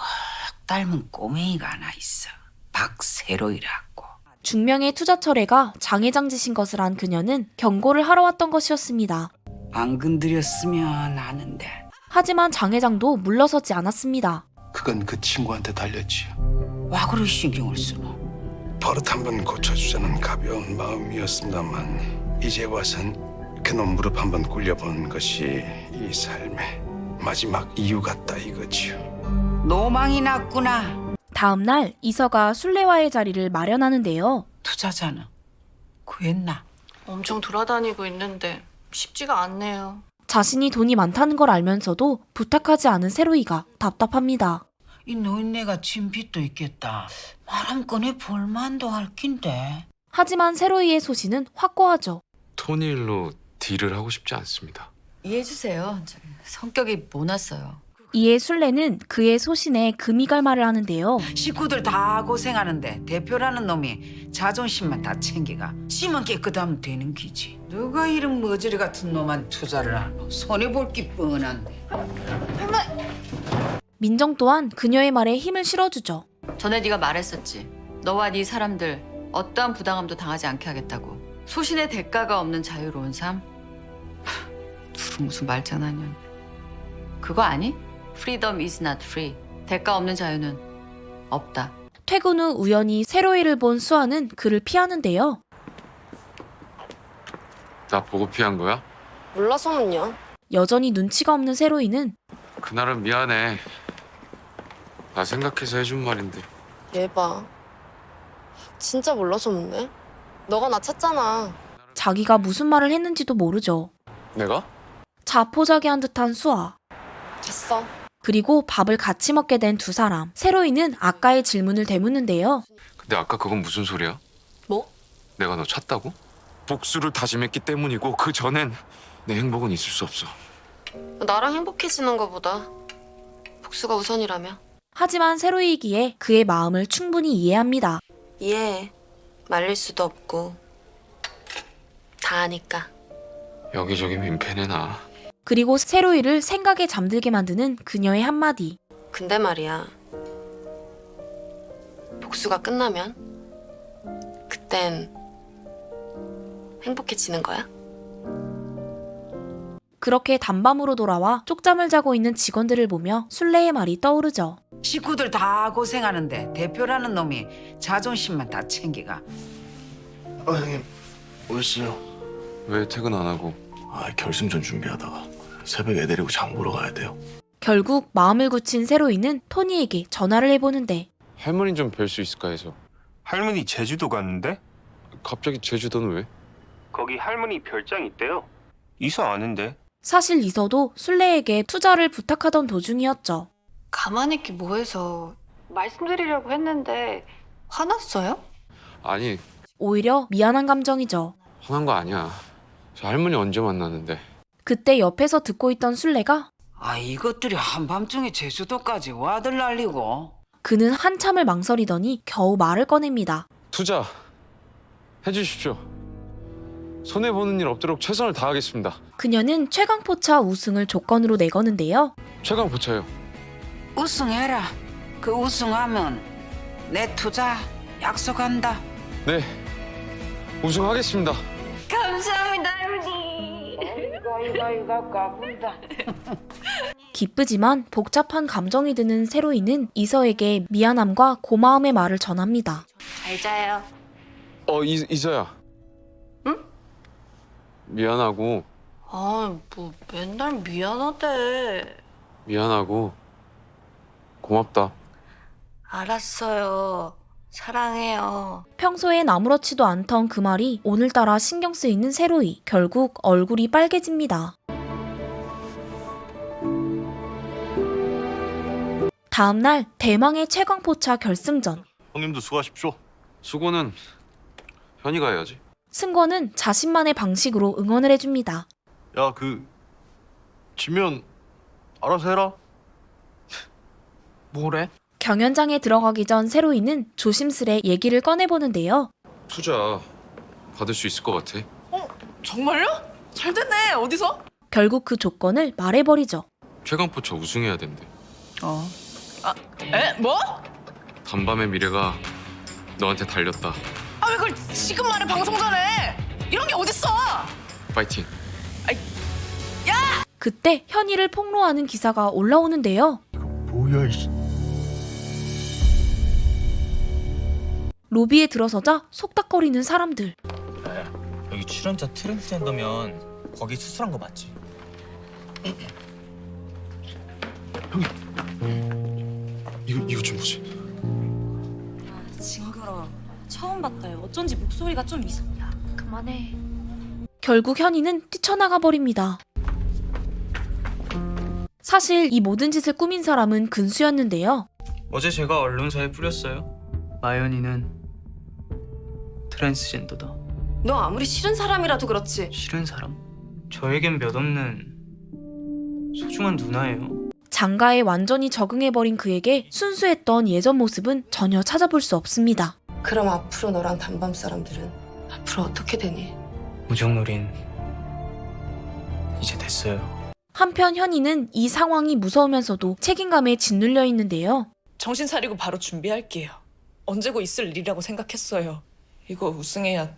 닮은 꼬맹이가 하나 있어. 박세로이라고. 중명의 투자 철회가 장 회장 짓인 것을 안 그녀는 경고를 하러 왔던 것이었습니다. 안 건드렸으면 하는데. 하지만 장 회장도 물러서지 않았습니다. 그건 그 친구한테 달렸지요. 와 그럴 신경을 쓰노. 버릇 한번 고쳐주자는 가벼운 마음이었습니다만 이제 와선 그놈 무릎 한번 꿇려보는 것이 이 삶의 마지막 이유 같다 이거지요. 노망이 났구나. 다음날 이서가 순례와의 자리를 마련하는데요. 투자자는 구했나? 엄청 돌아다니고 있는데 쉽지가 않네요. 자신이 돈이 많다는 걸 알면서도 부탁하지 않은 세로이가 답답합니다. 이 노인네가 진 빚도 있겠다. 말함 꺼내 볼만도 할 낀데. 하지만 세로이의 소신은 확고하죠. 토니일로 딜을 하고 싶지 않습니다. 이해해주세요. 성격이 모났어요. 이에 순례는 그의 소신에 금이 갈 말을 하는데요. 식구들 다 고생하는데 대표라는 놈이 자존심만 다 챙기가 지만 깨끗하면 되는 기지. 누가 이런 머저리 같은 놈한 투자를 하노. 손해볼 게 뻔한데. 민정 또한 그녀의 말에 힘을 실어주죠. 전에 네가 말했었지. 너와 네 사람들 어떠한 부당함도 당하지 않게 하겠다고. 소신의 대가가 없는 자유로운 삶? 둘은 무슨 말장난이야. 그거 아니? Freedom is not free. 대가 없는 자유는 없다. 퇴근 후 우연히 세로이를 본 수아는 그를 피하는데요. 나 보고 피한 거야? 몰라서는요. 여전히 눈치가 없는 세로이는 그날은 미안해. 나 생각해서 해준 말인데. 얘 봐. 진짜 몰라서 묻네. 너가 나 찾잖아. 자기가 무슨 말을 했는지도 모르죠. 내가? 자포자기한 듯한 수아. 됐어. 그리고 밥을 같이 먹게 된 두 사람. 세로이는 아까의 질문을 되묻는데요. 근데 아까 그건 무슨 소리야? 뭐? 내가 너 찾다고? 복수를 다짐했기 때문이고 그 전엔 내 행복은 있을 수 없어. 나랑 행복해지는 거보다 복수가 우선이라며. 하지만 세로이기에 그의 마음을 충분히 이해합니다. 이해해. 말릴 수도 없고 다 아니까. 여기저기 민폐네 나. 그리고 세로이를 생각에 잠들게 만드는 그녀의 한마디. 근데 말이야. 복수가 끝나면 그땐 행복해지는 거야? 그렇게 단밤으로 돌아와 쪽잠을 자고 있는 직원들을 보며 순례의 말이 떠오르죠. 식구들 다 고생하는데 대표라는 놈이 자존심만 다 챙기가. 형님 오셨어요? 왜 퇴근 안 하고? 결승전 준비하다가 새벽에 애 데리고 장 보러 가야 돼요. 결국 마음을 굳힌 세로이는 토니에게 전화를 해보는데 할머니 좀 뵐 수 있을까 해서. 할머니 제주도 갔는데? 갑자기 제주도는 왜? 거기 할머니 별장 있대요. 이사 아는데? 사실 이서도 순례에게 투자를 부탁하던 도중이었죠. 가만히 있기 뭐해서 말씀드리려고 했는데 화났어요? 아니, 오히려 미안한 감정이죠. 화난 거 아니야. 저 할머니 언제 만났는데. 그때 옆에서 듣고 있던 순례가 이것들이 한밤중에 제주도까지 와들 날리고. 그는 한참을 망설이더니 겨우 말을 꺼냅니다. 투자 해주십시오. 손해보는 일 없도록 최선을 다하겠습니다. 그녀는 최강포차 우승을 조건으로 내거는데요. 최강포차요. 우승해라. 그 우승하면 내 투자 약속한다. 네, 우승하겠습니다. 감사합니다, 할머니. 이거 까분다. 기쁘지만 복잡한 감정이 드는 세로이는 이서에게 미안함과 고마움의 말을 전합니다. 잘 자요. 이서야. 응? 미안하고 뭐 맨날 미안하대. 미안하고 고맙다. 알았어요. 사랑해요. 평소엔 아무렇지도 않던 그 말이 오늘따라 신경 쓰이는 세로이. 결국 얼굴이 빨개집니다. 다음날 대망의 최강포차 결승전. 형님도 수고하십시오. 수고는 현이가 해야지. 승권은 자신만의 방식으로 응원을 해줍니다. 야, 지면 알아서 해라. 뭐래? 경연장에 들어가기 전 세로이는 조심스레 얘기를 꺼내보는데요. 투자 받을 수 있을 것 같아. 정말요? 잘 됐네. 어디서? 결국 그 조건을 말해버리죠. 최강포차 우승해야 된대. 뭐? 단밤의 미래가 너한테 달렸다. 왜 그걸 지금 말해 방송 전에? 이런 게 어딨어? 파이팅. 그때 현이를 폭로하는 기사가 올라오는데요. 뭐야 이. 로비에 들어서자 속닥거리는 사람들. 여기 출연자 트랜스젠더면 거기 수술한 거 맞지? 이거 좀 보지. 징그러. 처음 봤다요. 어쩐지 목소리가 좀 이상해. 그만해. 결국 현이는 뛰쳐나가 버립니다. 사실 이 모든 짓을 꾸민 사람은 근수였는데요. 어제 제가 언론사에 뿌렸어요. 마연이는 트랜스젠더다. 너 아무리 싫은 사람이라도 그렇지. 싫은 사람? 저에겐 몇 없는 소중한 누나예요. 장가에 완전히 적응해버린 그에게 순수했던 예전 모습은 전혀 찾아볼 수 없습니다. 그럼 앞으로 너랑 단밤 사람들은 앞으로 어떻게 되니? 무정놀인 이제 됐어요. 한편 현이는 이 상황이 무서우면서도 책임감에 짓눌려 있는데요. 정신 차리고 바로 준비할게요. 언제고 있을 일이라고 생각했어요. 이거 우승해야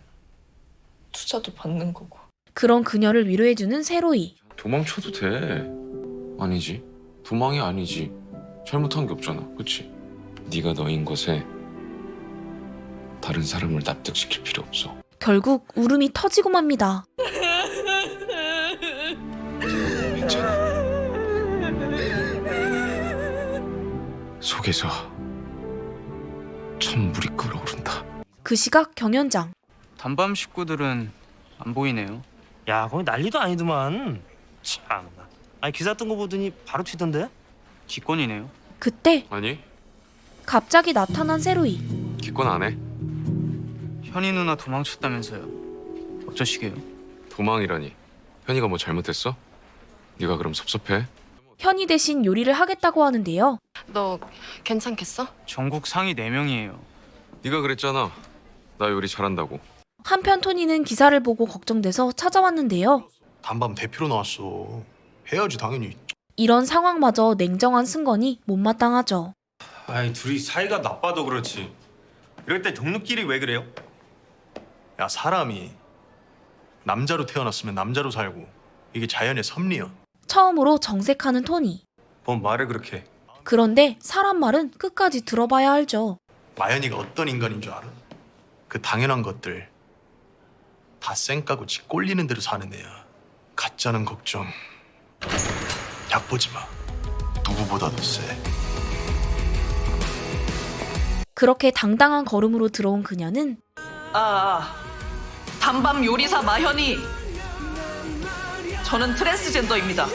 투자도 받는 거고. 그런 그녀를 위로해주는 세로이. 도망쳐도 돼. 아니지. 도망이 아니지. 잘못한 게 없잖아. 그치? 네가 너인 것에 다른 사람을 납득시킬 필요 없어. 결국 울음이 터지고 맙니다. 괜찮아. 속에서 천물이 끓어오른다. 그 시각 경연장. 단밤 식구들은 안 보이네요. 야, 거기 난리도 아니더만. 참나. 기사 뜬 거 보더니 바로 튀던데? 기권이네요. 그때 아니, 갑자기 나타난 세로이. 기권 안 해. 현이 누나 도망쳤다면서요. 어쩌시게요? 도망이라니. 현이가 뭐 잘못했어? 네가 그럼 섭섭해? 현이 대신 요리를 하겠다고 하는데요. 너 괜찮겠어? 전국 상위 4명이에요. 네가 그랬잖아. 나 요리 잘한다고. 한편 토니는 기사를 보고 걱정돼서 찾아왔는데요. 단밤 대표로 나왔어. 해야지 당연히. 이런 상황마저 냉정한 승건이 못마땅하죠. 둘이 사이가 나빠도 그렇지. 이럴 때 동료끼리 왜 그래요? 야, 사람이 남자로 태어났으면 남자로 살고 이게 자연의 섭리야. 처음으로 정색하는 토니. 뭔 말을 그렇게 해. 그런데 사람 말은 끝까지 들어봐야 알죠. 마연이가 어떤 인간인 줄 알아? 그 당연한 것들 다 쌩까고 지 꼴리는 대로 사는 애야. 가짜는 걱정. 약 보지 마. 누구보다도 세. 그렇게 당당한 걸음으로 들어온 그녀는 단밤 요리사 마현이. 저는 트랜스젠더입니다.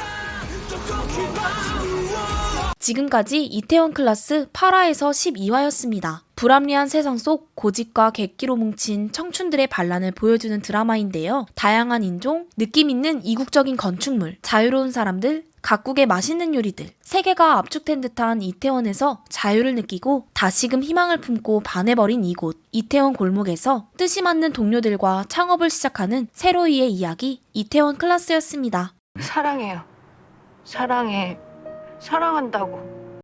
지금까지 이태원 클라스 8화에서 12화였습니다. 불합리한 세상 속 고집과 객기로 뭉친 청춘들의 반란을 보여주는 드라마인데요. 다양한 인종, 느낌 있는 이국적인 건축물, 자유로운 사람들, 각국의 맛있는 요리들, 세계가 압축된 듯한 이태원에서 자유를 느끼고 다시금 희망을 품고 반해버린 이곳 이태원 골목에서 뜻이 맞는 동료들과 창업을 시작하는 세로이의 이야기 이태원 클라스였습니다. 사랑해요. 사랑해. 사랑한다고.